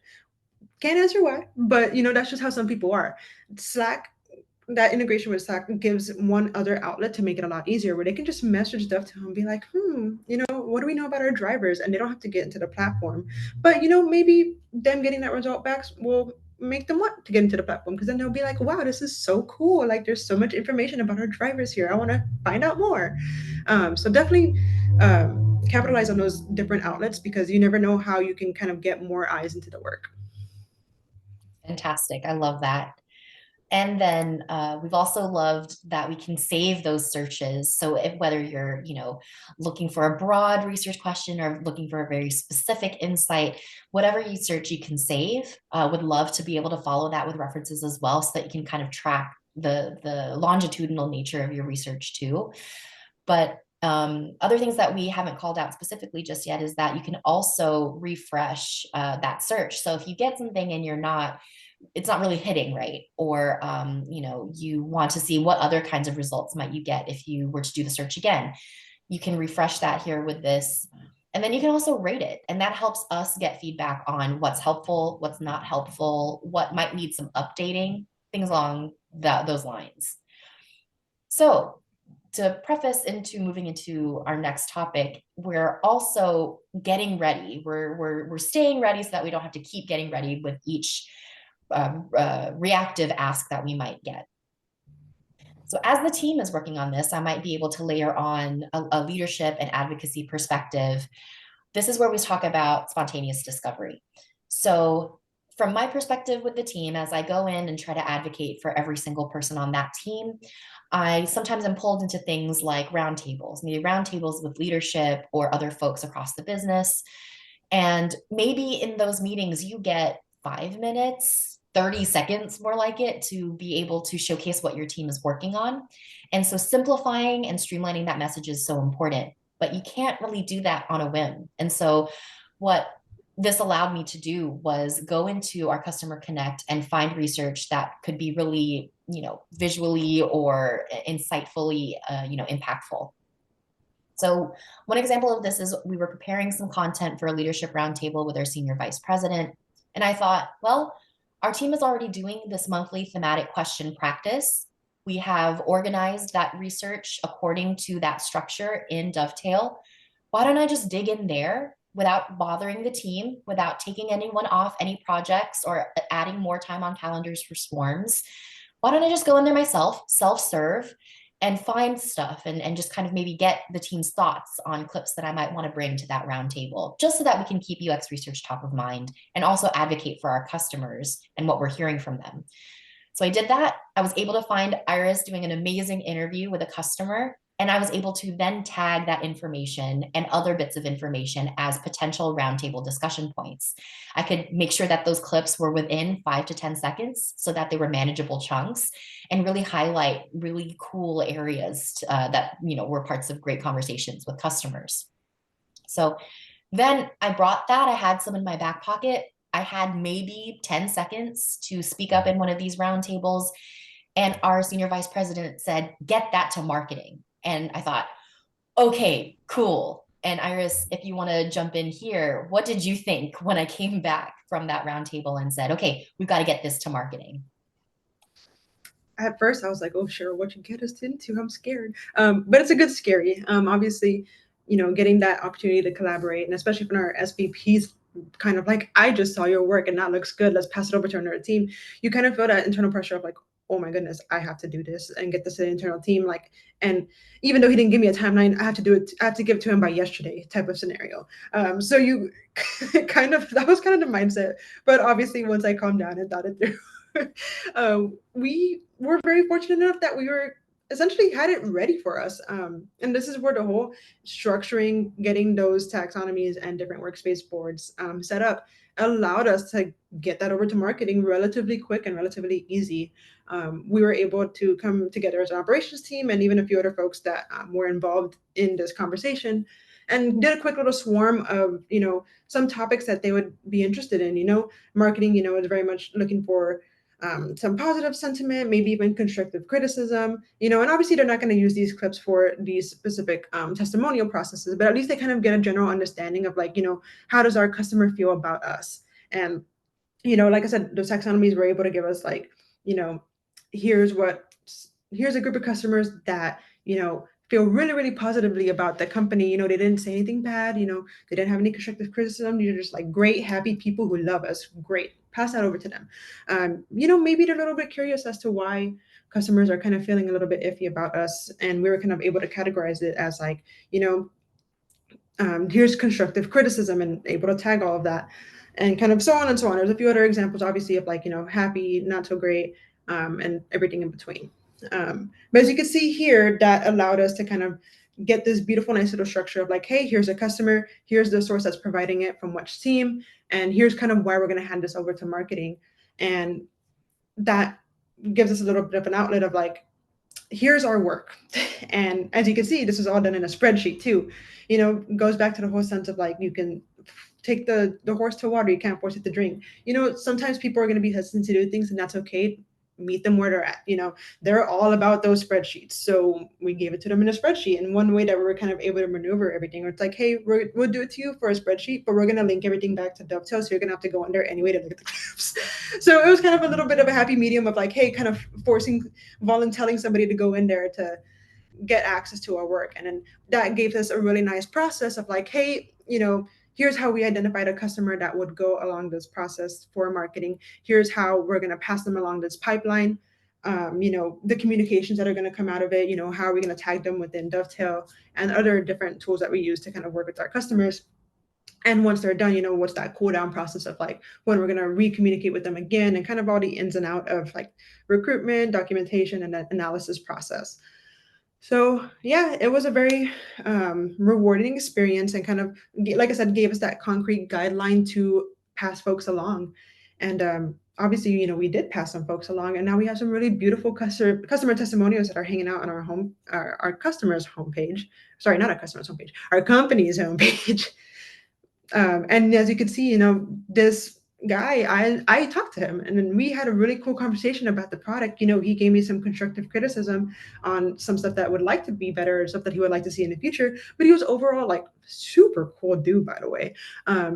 Speaker 3: Can't answer why, but that's just how some people are. Slack, that integration with Slack gives one other outlet to make it a lot easier where they can just message Dovetail and be like, what do we know about our drivers? And they don't have to get into the platform. But maybe them getting that result back will make them want to get into the platform because then they'll be like, wow, this is so cool. Like there's so much information about our drivers here. I want to find out more. So definitely capitalize on those different outlets because you never know how you can kind of get more eyes into the work.
Speaker 4: Fantastic. I love that. And then we've also loved that we can save those searches. So if whether you're, looking for a broad research question or looking for a very specific insight, whatever you search, you can save. Would love to be able to follow that with references as well, so that you can kind of track the longitudinal nature of your research too. But other things that we haven't called out specifically just yet is that you can also refresh that search. So if you get something and it's not really hitting right, or you want to see what other kinds of results might you get if you were to do the search again, you can refresh that here with this. And then you can also rate it, and that helps us get feedback on what's helpful, what's not helpful, what might need some updating, things along those lines. So to preface into moving into our next topic, we're also getting ready. We're staying ready so that we don't have to keep getting ready with each reactive ask that we might get. So as the team is working on this, I might be able to layer on a leadership and advocacy perspective. This is where we talk about spontaneous discovery. So from my perspective with the team, as I go in and try to advocate for every single person on that team, I sometimes am pulled into things like roundtables, maybe roundtables with leadership or other folks across the business. And maybe in those meetings, you get 5 minutes, 30 seconds more like it, to be able to showcase what your team is working on. And so simplifying and streamlining that message is so important, but you can't really do that on a whim. And so what this allowed me to do was go into our Customer Connect and find research that could be really, visually or insightfully, impactful. So one example of this is we were preparing some content for a leadership roundtable with our senior vice president. And I thought, well, our team is already doing this monthly thematic question practice. We have organized that research according to that structure in Dovetail. Why don't I just dig in there without bothering the team, without taking anyone off any projects or adding more time on calendars for swarms? Why don't I just go in there myself, self-serve, and find stuff and just kind of maybe get the team's thoughts on clips that I might want to bring to that roundtable, just so that we can keep UX research top of mind and also advocate for our customers and what we're hearing from them. So I did that. I was able to find Iris doing an amazing interview with a customer, and I was able to then tag that information and other bits of information as potential roundtable discussion points. I could make sure that those clips were within 5 to 10 seconds so that they were manageable chunks, and really highlight really cool areas that were parts of great conversations with customers. So then I brought that. I had some in my back pocket. I had maybe 10 seconds to speak up in one of these roundtables, and our senior vice president said, "Get that to marketing." And I thought, okay, cool. And Iris, if you want to jump in here, what did you think when I came back from that roundtable and said, okay, we've got to get this to marketing?
Speaker 3: At first, I was like, oh, sure, what you get us into? I'm scared. But it's a good scary. Obviously, getting that opportunity to collaborate, and especially when our SVPs kind of like, I just saw your work and that looks good. Let's pass it over to another team. You kind of feel that internal pressure of like, oh my goodness, I have to do this and get this to the internal team. Like, and even though he didn't give me a timeline, I have to do it. I have to give it to him by yesterday type of scenario. So you that was kind of the mindset. But obviously, once I calmed down and thought it through, we were very fortunate enough that we were essentially had it ready for us. And this is where the whole structuring, getting those taxonomies and different workspace boards set up allowed us to get that over to marketing relatively quick and relatively easy. We were able to come together as an operations team and even a few other folks that were involved in this conversation and did a quick little swarm of, some topics that they would be interested in. Marketing, is very much looking for some positive sentiment, maybe even constructive criticism, and obviously they're not going to use these clips for these specific testimonial processes, but at least they kind of get a general understanding of like, how does our customer feel about us? And, like I said, those taxonomies were able to give us like, here's a group of customers that, feel really, really positively about the company. They didn't say anything bad, they didn't have any constructive criticism. These are just like great, happy people who love us. Great. Pass that over to them. Maybe they're a little bit curious as to why customers are kind of feeling a little bit iffy about us. And we were kind of able to categorize it as like, here's constructive criticism and able to tag all of that and kind of so on and so on. There's a few other examples, obviously, of like, happy, not so great, and everything in between. But as you can see here, that allowed us to kind of get this beautiful, nice little structure of like, hey, here's a customer, here's the source that's providing it from which team, and here's kind of why we're going to hand this over to marketing. And that gives us a little bit of an outlet of like, here's our work. And as you can see, this is all done in a spreadsheet too. Goes back to the whole sense of like, you can take the horse to water, you can't force it to drink. Sometimes people are going to be hesitant to do things, and that's okay. Meet them where they're at. They're all about those spreadsheets. So we gave it to them in a spreadsheet. And one way that we were kind of able to maneuver everything, it's like, hey, we'll do it to you for a spreadsheet, but we're going to link everything back to Dovetail. So you're going to have to go in there anyway to look at the clips. So it was kind of a little bit of a happy medium of like, hey, kind of volunteering somebody to go in there to get access to our work. And then that gave us a really nice process of like, hey, here's how we identified a customer that would go along this process for marketing. Here's how we're going to pass them along this pipeline. The communications that are going to come out of it, how are we going to tag them within Dovetail and other different tools that we use to kind of work with our customers. And once they're done, what's that cool down process of like when we're going to re-communicate with them again, and kind of all the ins and out of like recruitment, documentation, and that analysis process. So yeah, it was a very rewarding experience, and kind of, like I said, gave us that concrete guideline to pass folks along. And obviously, we did pass some folks along, and now we have some really beautiful customer testimonials that are hanging out on our customers' homepage. Sorry, not our customers' homepage, our company's homepage. And as you can see, this guy, I talked to him, and then we had a really cool conversation about the product. He gave me some constructive criticism on some stuff that would like to be better, stuff that he would like to see in the future. But he was overall like super cool dude, by the way,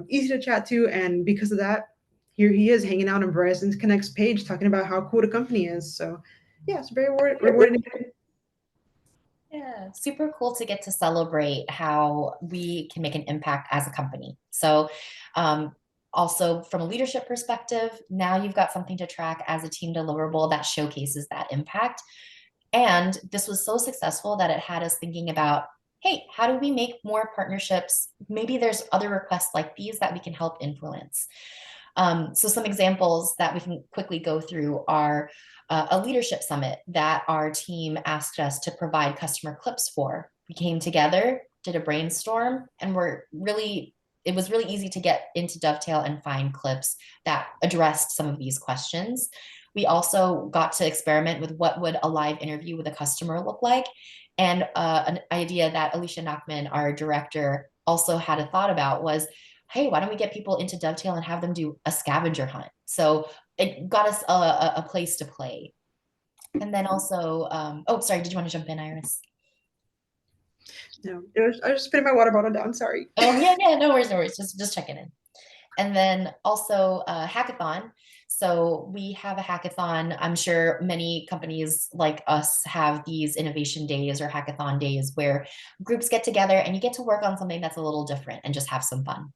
Speaker 3: easy to chat to. And because of that, here he is hanging out on Verizon Connect's page talking about how cool the company is. So yeah, it's very rewarding.
Speaker 4: Yeah, super cool to get to celebrate how we can make an impact as a company. So also from a leadership perspective, now you've got something to track as a team deliverable that showcases that impact. And this was so successful that it had us thinking about, hey, how do we make more partnerships? Maybe there's other requests like these that we can help influence. So some examples that we can quickly go through are a leadership summit that our team asked us to provide customer clips for. We came together, did a brainstorm, and it was really easy to get into Dovetail and find clips that addressed some of these questions. We also got to experiment with what would a live interview with a customer look like. And an idea that Alicia Nachman, our director, also had a thought about was, hey, why don't we get people into Dovetail and have them do a scavenger hunt? So it got us a place to play. And then also, oh, sorry, did you want to jump in, Iris?
Speaker 3: No, I was just putting my water bottle down, sorry.
Speaker 4: Oh, yeah, no worries, just checking in. And then also hackathon. So we have a hackathon. I'm sure many companies like us have these innovation days or hackathon days where groups get together and you get to work on something that's a little different and just have some fun.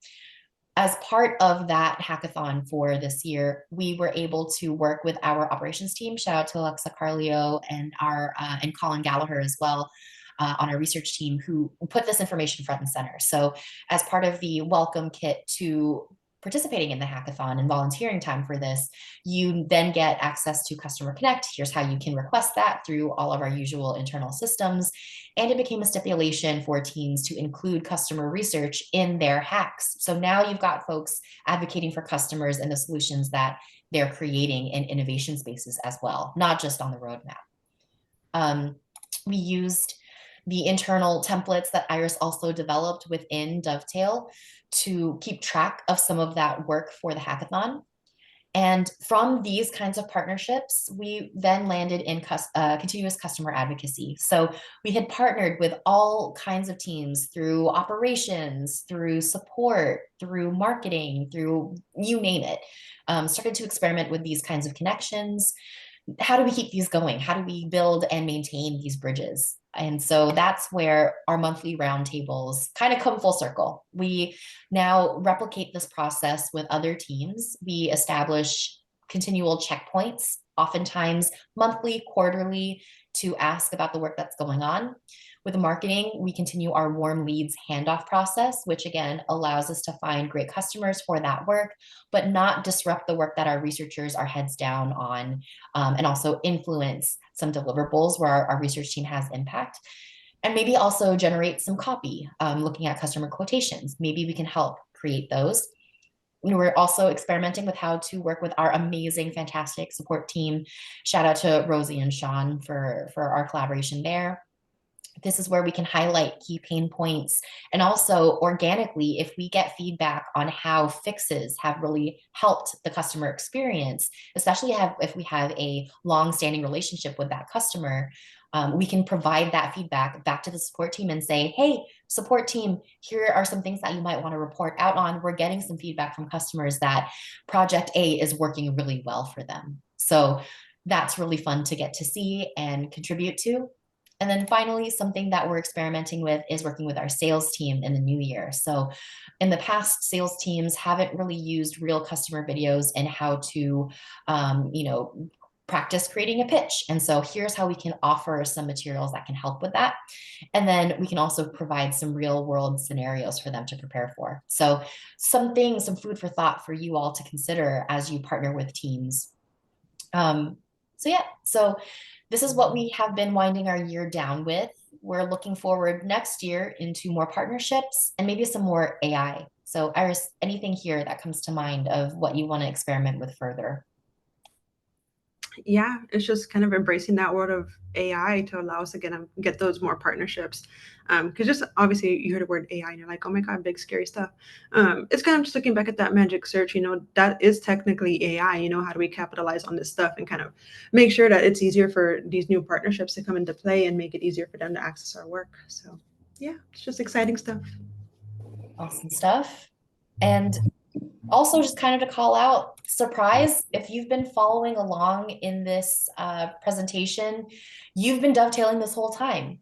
Speaker 4: as part of that hackathon for this year, we were able to work with our operations team. Shout out to Alexa Carlio and and Colin Gallagher as well, on our research team, who put this information front and center. So as part of the welcome kit to participating in the hackathon and volunteering time for this, you then get access to Customer Connect. Here's how you can request that through all of our usual internal systems. And it became a stipulation for teams to include customer research in their hacks. So now you've got folks advocating for customers and the solutions that they're creating in innovation spaces as well, not just on the roadmap. We used the internal templates that Iris also developed within Dovetail to keep track of some of that work for the hackathon. And from these kinds of partnerships, we then landed in continuous customer advocacy. So we had partnered with all kinds of teams through operations, through support, through marketing, through you name it. Started to experiment with these kinds of connections. How do we keep these going? How do we build and maintain these bridges? And so that's where our monthly roundtables kind of come full circle. We now replicate this process with other teams. We establish continual checkpoints, oftentimes monthly, quarterly, to ask about the work that's going on. With marketing, we continue our warm leads handoff process, which again allows us to find great customers for that work, but not disrupt the work that our researchers are heads down on, and also influence some deliverables where our research team has impact. And maybe also generate some copy, looking at customer quotations. Maybe we can help create those. We're also experimenting with how to work with our amazing, fantastic support team. Shout out to Rosie and Sean for our collaboration there. This is where we can highlight key pain points, and also organically, if we get feedback on how fixes have really helped the customer experience, especially if we have a long-standing relationship with that customer, we can provide that feedback back to the support team and say, hey, support team, here are some things that you might want to report out on. We're getting some feedback from customers that Project A is working really well for them. So that's really fun to get to see and contribute to. And then finally, something that we're experimenting with is working with our sales team in the new year. So in the past, sales teams haven't really used real customer videos and how to, practice creating a pitch. And so here's how we can offer some materials that can help with that. And then we can also provide some real world scenarios for them to prepare for. So some food for thought for you all to consider as you partner with teams. So this is what we have been winding our year down with. We're looking forward next year into more partnerships and maybe some more AI. So Iris, anything here that comes to mind of what you want to experiment with further?
Speaker 3: Yeah, it's just kind of embracing that world of AI to allow us to get those more partnerships. Because just obviously you hear the word AI and you're like, oh my God, big scary stuff. It's kind of just looking back at that magic search, that is technically AI. How do we capitalize on this stuff and kind of make sure that it's easier for these new partnerships to come into play and make it easier for them to access our work. So yeah, it's just exciting stuff.
Speaker 4: Awesome stuff. And also, just kind of to call out, surprise, if you've been following along in this presentation, you've been dovetailing this whole time.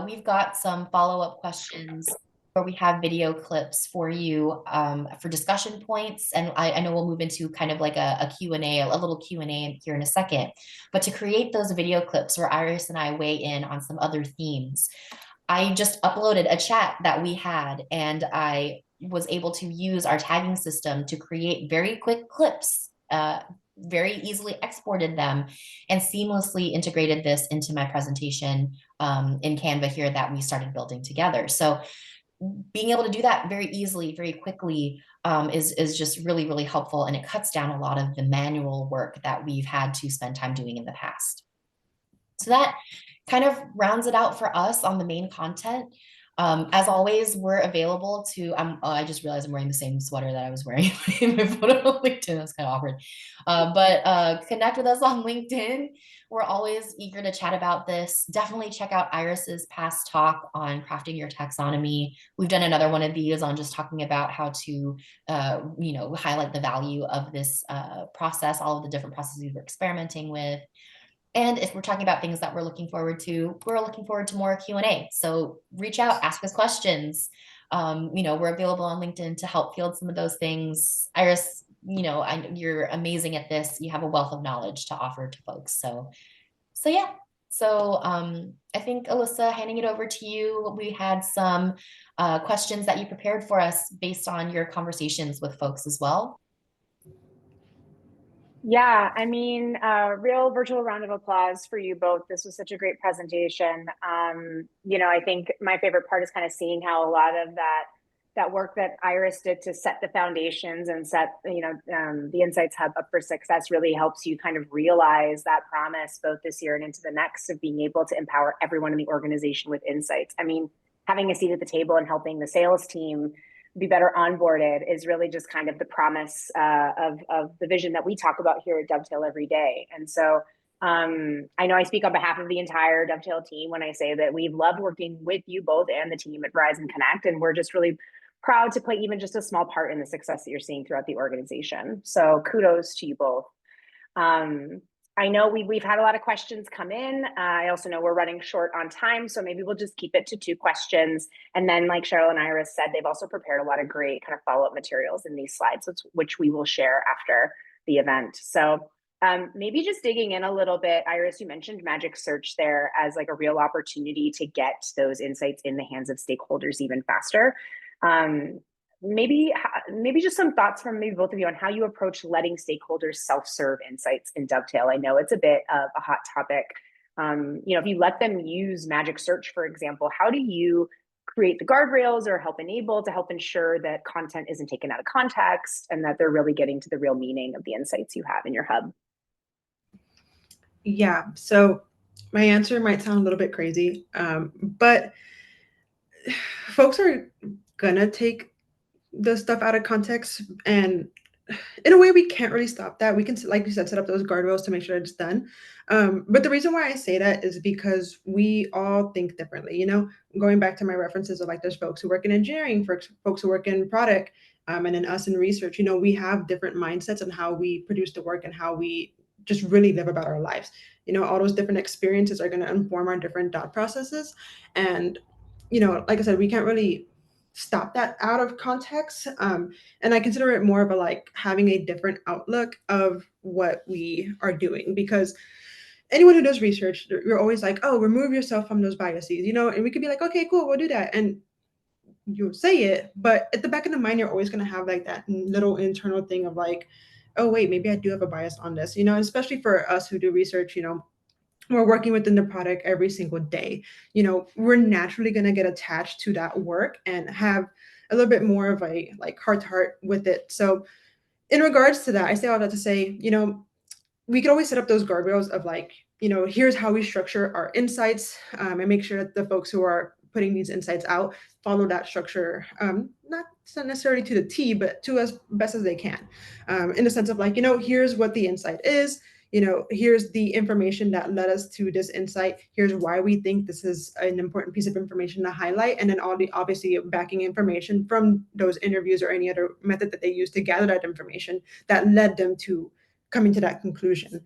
Speaker 4: We've got some follow-up questions where we have video clips for you for discussion points. And I know we'll move into kind of like a Q&A, a little Q&A here in a second. But to create those video clips where Iris and I weigh in on some other themes, I just uploaded a chat that we had, and I was able to use our tagging system to create very quick clips, very easily exported them, and seamlessly integrated this into my presentation in Canva here that we started building together. So being able to do that very easily, very quickly is just really, really helpful. And it cuts down a lot of the manual work that we've had to spend time doing in the past. So that kind of rounds it out for us on the main content. As always, we're available to, I just realized I'm wearing the same sweater that I was wearing in my photo on LinkedIn. That's kind of awkward. But connect with us on LinkedIn. We're always eager to chat about this. Definitely check out Iris's past talk on crafting your taxonomy. We've done another one of these on just talking about how to, highlight the value of this process, all of the different processes we're experimenting with. And if we're talking about things that we're looking forward to more Q&A. So reach out, ask us questions. We're available on LinkedIn to help field some of those things. Iris, you're amazing at this. You have a wealth of knowledge to offer to folks. So yeah. So I think, Alyssa, handing it over to you, we had some questions that you prepared for us based on your conversations with folks as well.
Speaker 1: Yeah, I mean, real virtual round of applause for you both. This was such a great presentation. I think my favorite part is kind of seeing how a lot of that work that Iris did to set the foundations and set, the Insights Hub up for success really helps you kind of realize that promise both this year and into the next of being able to empower everyone in the organization with insights. I mean, having a seat at the table and helping the sales team be better onboarded is really just kind of the promise of the vision that we talk about here at Dovetail every day. And so I know I speak on behalf of the entire Dovetail team when I say that we've loved working with you both and the team at Verizon Connect, and we're just really proud to play even just a small part in the success that you're seeing throughout the organization. So kudos to you both. I know we've had a lot of questions come in. I also know we're running short on time, so maybe we'll just keep it to 2 questions. And then, like Cheryl and Iris said, they've also prepared a lot of great kind of follow-up materials in these slides, which we will share after the event. So maybe just digging in a little bit, Iris, you mentioned Magic Search there as like a real opportunity to get those insights in the hands of stakeholders even faster. Maybe just some thoughts from maybe both of you on how you approach letting stakeholders self-serve insights in Dovetail. I know it's a bit of a hot topic. If you let them use Magic Search, for example, how do you create the guardrails or help ensure that content isn't taken out of context and that they're really getting to the real meaning of the insights you have in your hub?
Speaker 3: Yeah, so my answer might sound a little bit crazy, but folks are gonna take the stuff out of context, and in a way we can't really stop that. We can, like you said, set up those guardrails to make sure it's done. But the reason why I say that is because we all think differently. Going back to my references of like there's folks who work in engineering, folks who work in product, and then us in research. We have different mindsets on how we produce the work and how we just really live about our lives. All those different experiences are going to inform our different thought processes. And like I said, we can't really stop that out of context. And I consider it more of a like having a different outlook of what we are doing, because anyone who does research, you're always like, oh, remove yourself from those biases, and we could be like, okay, cool, we'll do that. And you say it, but at the back of the mind, you're always going to have like that little internal thing of like, oh, wait, maybe I do have a bias on this, especially for us who do research, we're working within the product every single day. We're naturally going to get attached to that work and have a little bit more of a like heart to heart with it. So in regards to that, I say all that to say, we could always set up those guardrails of like, here's how we structure our insights, and make sure that the folks who are putting these insights out follow that structure, not necessarily to the T, but to as best as they can, in the sense of like, here's what the insight is. Here's the information that led us to this insight. Here's why we think this is an important piece of information to highlight. And then all the obviously backing information from those interviews or any other method that they use to gather that information that led them to coming to that conclusion.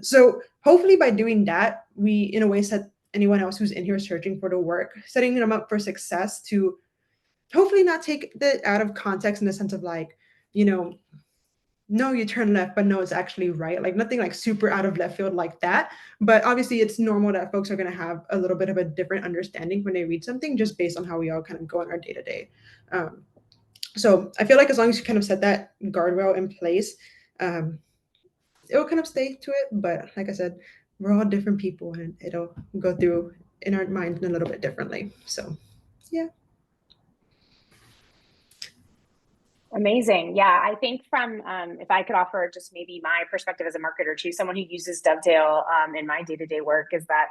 Speaker 3: So hopefully by doing that, we in a way set anyone else who's in here searching for the work, setting them up for success to hopefully not take that out of context in the sense of like, no, you turn left, but no, it's actually right. Like nothing like super out of left field like that. But obviously it's normal that folks are going to have a little bit of a different understanding when they read something just based on how we all kind of go in our day to day. So I feel like as long as you kind of set that guardrail in place, it'll kind of stay to it. But like I said, we're all different people and it'll go through in our minds in a little bit differently. So yeah.
Speaker 1: Amazing. Yeah, I think from, if I could offer just maybe my perspective as a marketer too, someone who uses Dovetail in my day-to-day work is that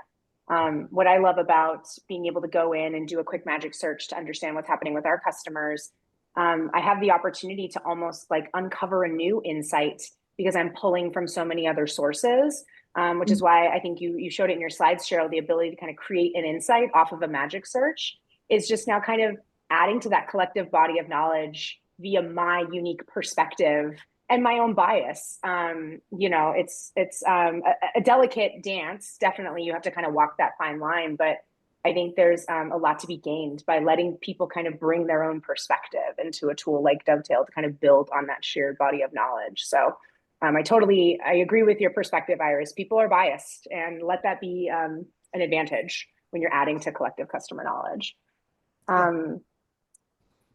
Speaker 1: what I love about being able to go in and do a quick Magic Search to understand what's happening with our customers, I have the opportunity to almost like uncover a new insight because I'm pulling from so many other sources, which is why I think you showed it in your slides, Cheryl, the ability to kind of create an insight off of a Magic Search is just now kind of adding to that collective body of knowledge via my unique perspective and my own bias. It's a delicate dance. Definitely, you have to kind of walk that fine line. But I think there's a lot to be gained by letting people kind of bring their own perspective into a tool like Dovetail to kind of build on that shared body of knowledge. So I agree with your perspective, Iris. People are biased, and let that be an advantage when you're adding to collective customer knowledge.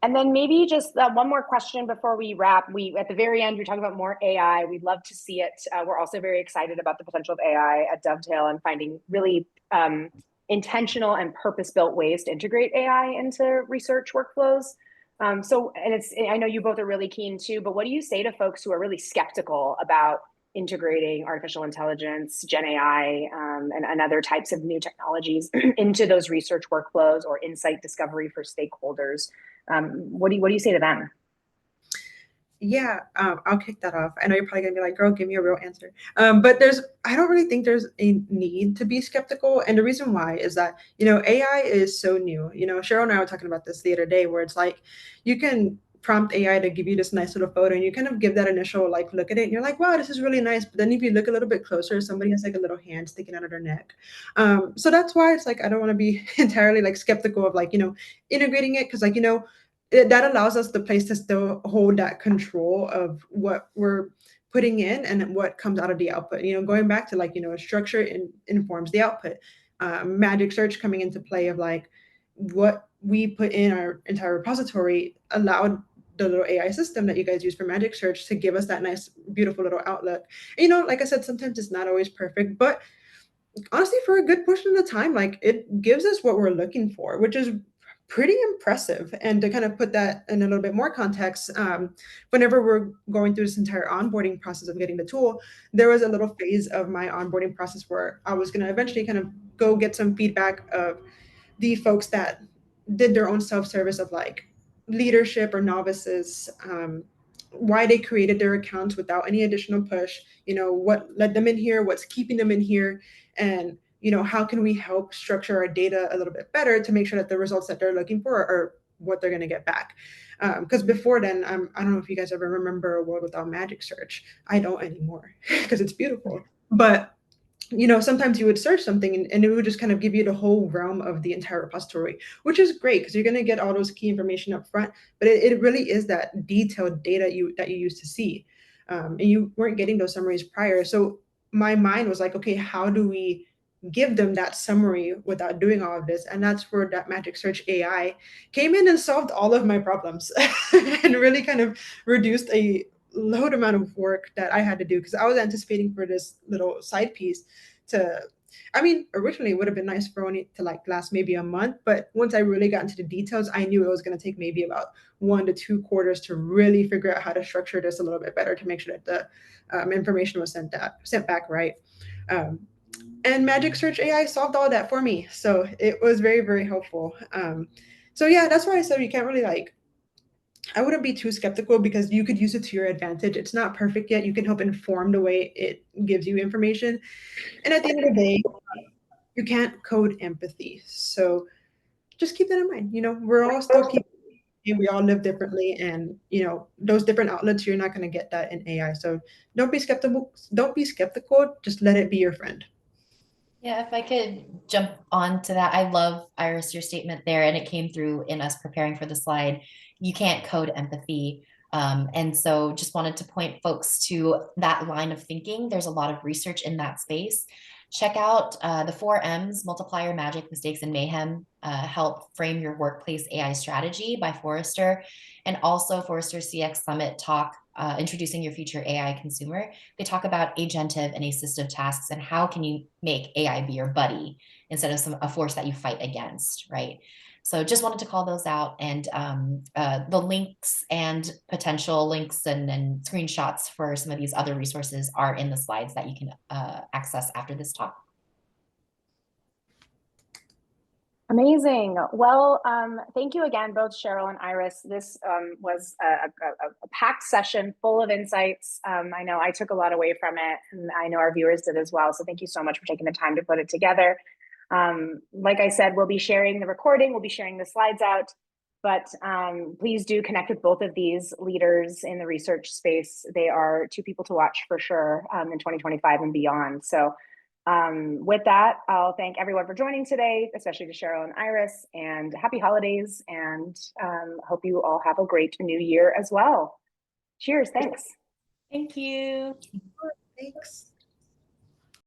Speaker 1: And then maybe just one more question before we wrap. At the very end, you're talking about more AI. We'd love to see it. We're also very excited about the potential of AI at Dovetail and finding really intentional and purpose-built ways to integrate AI into research workflows. I know you both are really keen too, but what do you say to folks who are really skeptical about integrating artificial intelligence, Gen AI, and other types of new technologies into those research workflows or insight discovery for stakeholders? What do you say to them?
Speaker 3: Yeah, I'll kick that off. I know you're probably gonna be like, girl, give me a real answer. But I don't really think there's a need to be skeptical. And the reason why is that, AI is so new. Cheryl and I were talking about this the other day where it's like, you can prompt AI to give you this nice little photo and you kind of give that initial like look at it and you're like, wow, this is really nice. But then if you look a little bit closer, somebody has like a little hand sticking out of their neck. So that's why it's like, I don't want to be entirely like skeptical of like, integrating it. Cause like, that allows us the place to still hold that control of what we're putting in and what comes out of the output. Going back to like, structure informs the output. Magic Search coming into play of like what we put in our entire repository allowed the little AI system that you guys use for Magic Search to give us that nice, beautiful little outlook. And, like I said, sometimes it's not always perfect, but honestly, for a good portion of the time, like it gives us what we're looking for, which is pretty impressive. And to kind of put that in a little bit more context, whenever we're going through this entire onboarding process of getting the tool, there was a little phase of my onboarding process where I was going to eventually kind of go get some feedback of the folks that did their own self-service of like leadership or novices, why they created their accounts without any additional push, what led them in here, what's keeping them in here, and how can we help structure our data a little bit better to make sure that the results that they're looking for are what they're going to get back. Because before then, I don't know if you guys ever remember a world without Magic Search. I don't anymore because it's beautiful. But sometimes you would search something and it would just kind of give you the whole realm of the entire repository, which is great because you're going to get all those key information up front. But it really is that detailed data that you used to see. And you weren't getting those summaries prior. So my mind was like, okay, how do we give them that summary without doing all of this? And that's where that Magic Search AI came in and solved all of my problems and really kind of reduced a load amount of work that I had to do because I was anticipating for this little side piece originally it would have been nice for only to like last maybe a month, but once I really got into the details, I knew it was going to take maybe about 1 to 2 quarters to really figure out how to structure this a little bit better to make sure that the information was sent back right. And Magic Search AI solved all that for me. So it was very, very helpful. So yeah, that's why I said you can't really I wouldn't be too skeptical because you could use it to your advantage. It's not perfect yet. You can help inform the way it gives you information. And at the end of the day, you can't code empathy. So just keep that in mind. We're all still people and we all live differently. And, those different outlets, you're not going to get that in AI. So don't be skeptical. Don't be skeptical. Just let it be your friend.
Speaker 4: Yeah, if I could jump on to that, I love, Iris, your statement there, and it came through in us preparing for the slide. You can't code empathy. And so just wanted to point folks to that line of thinking. There's a lot of research in that space. Check out the 4 M's, Multiplier, Magic, Mistakes, and Mayhem, Help Frame Your Workplace AI Strategy by Forrester, and also Forrester's CX Summit talk, Introducing Your Future AI Consumer. They talk about agentive and assistive tasks and how can you make AI be your buddy instead of a force that you fight against, right? So just wanted to call those out, and the links and potential links and screenshots for some of these other resources are in the slides that you can access after this talk.
Speaker 1: Amazing. Well, thank you again, both Cheryl and Iris. This was a packed session full of insights. I know I took a lot away from it, and I know our viewers did as well. So thank you so much for taking the time to put it together. Like I said, we'll be sharing the recording, we'll be sharing the slides out, but please do connect with both of these leaders in the research space. They are 2 people to watch for sure in 2025 and beyond. So With that, I'll thank everyone for joining today, especially to Cheryl and Iris, and happy holidays, and hope you all have a great new year as well. Cheers, thanks.
Speaker 4: Thank you.
Speaker 3: Thanks.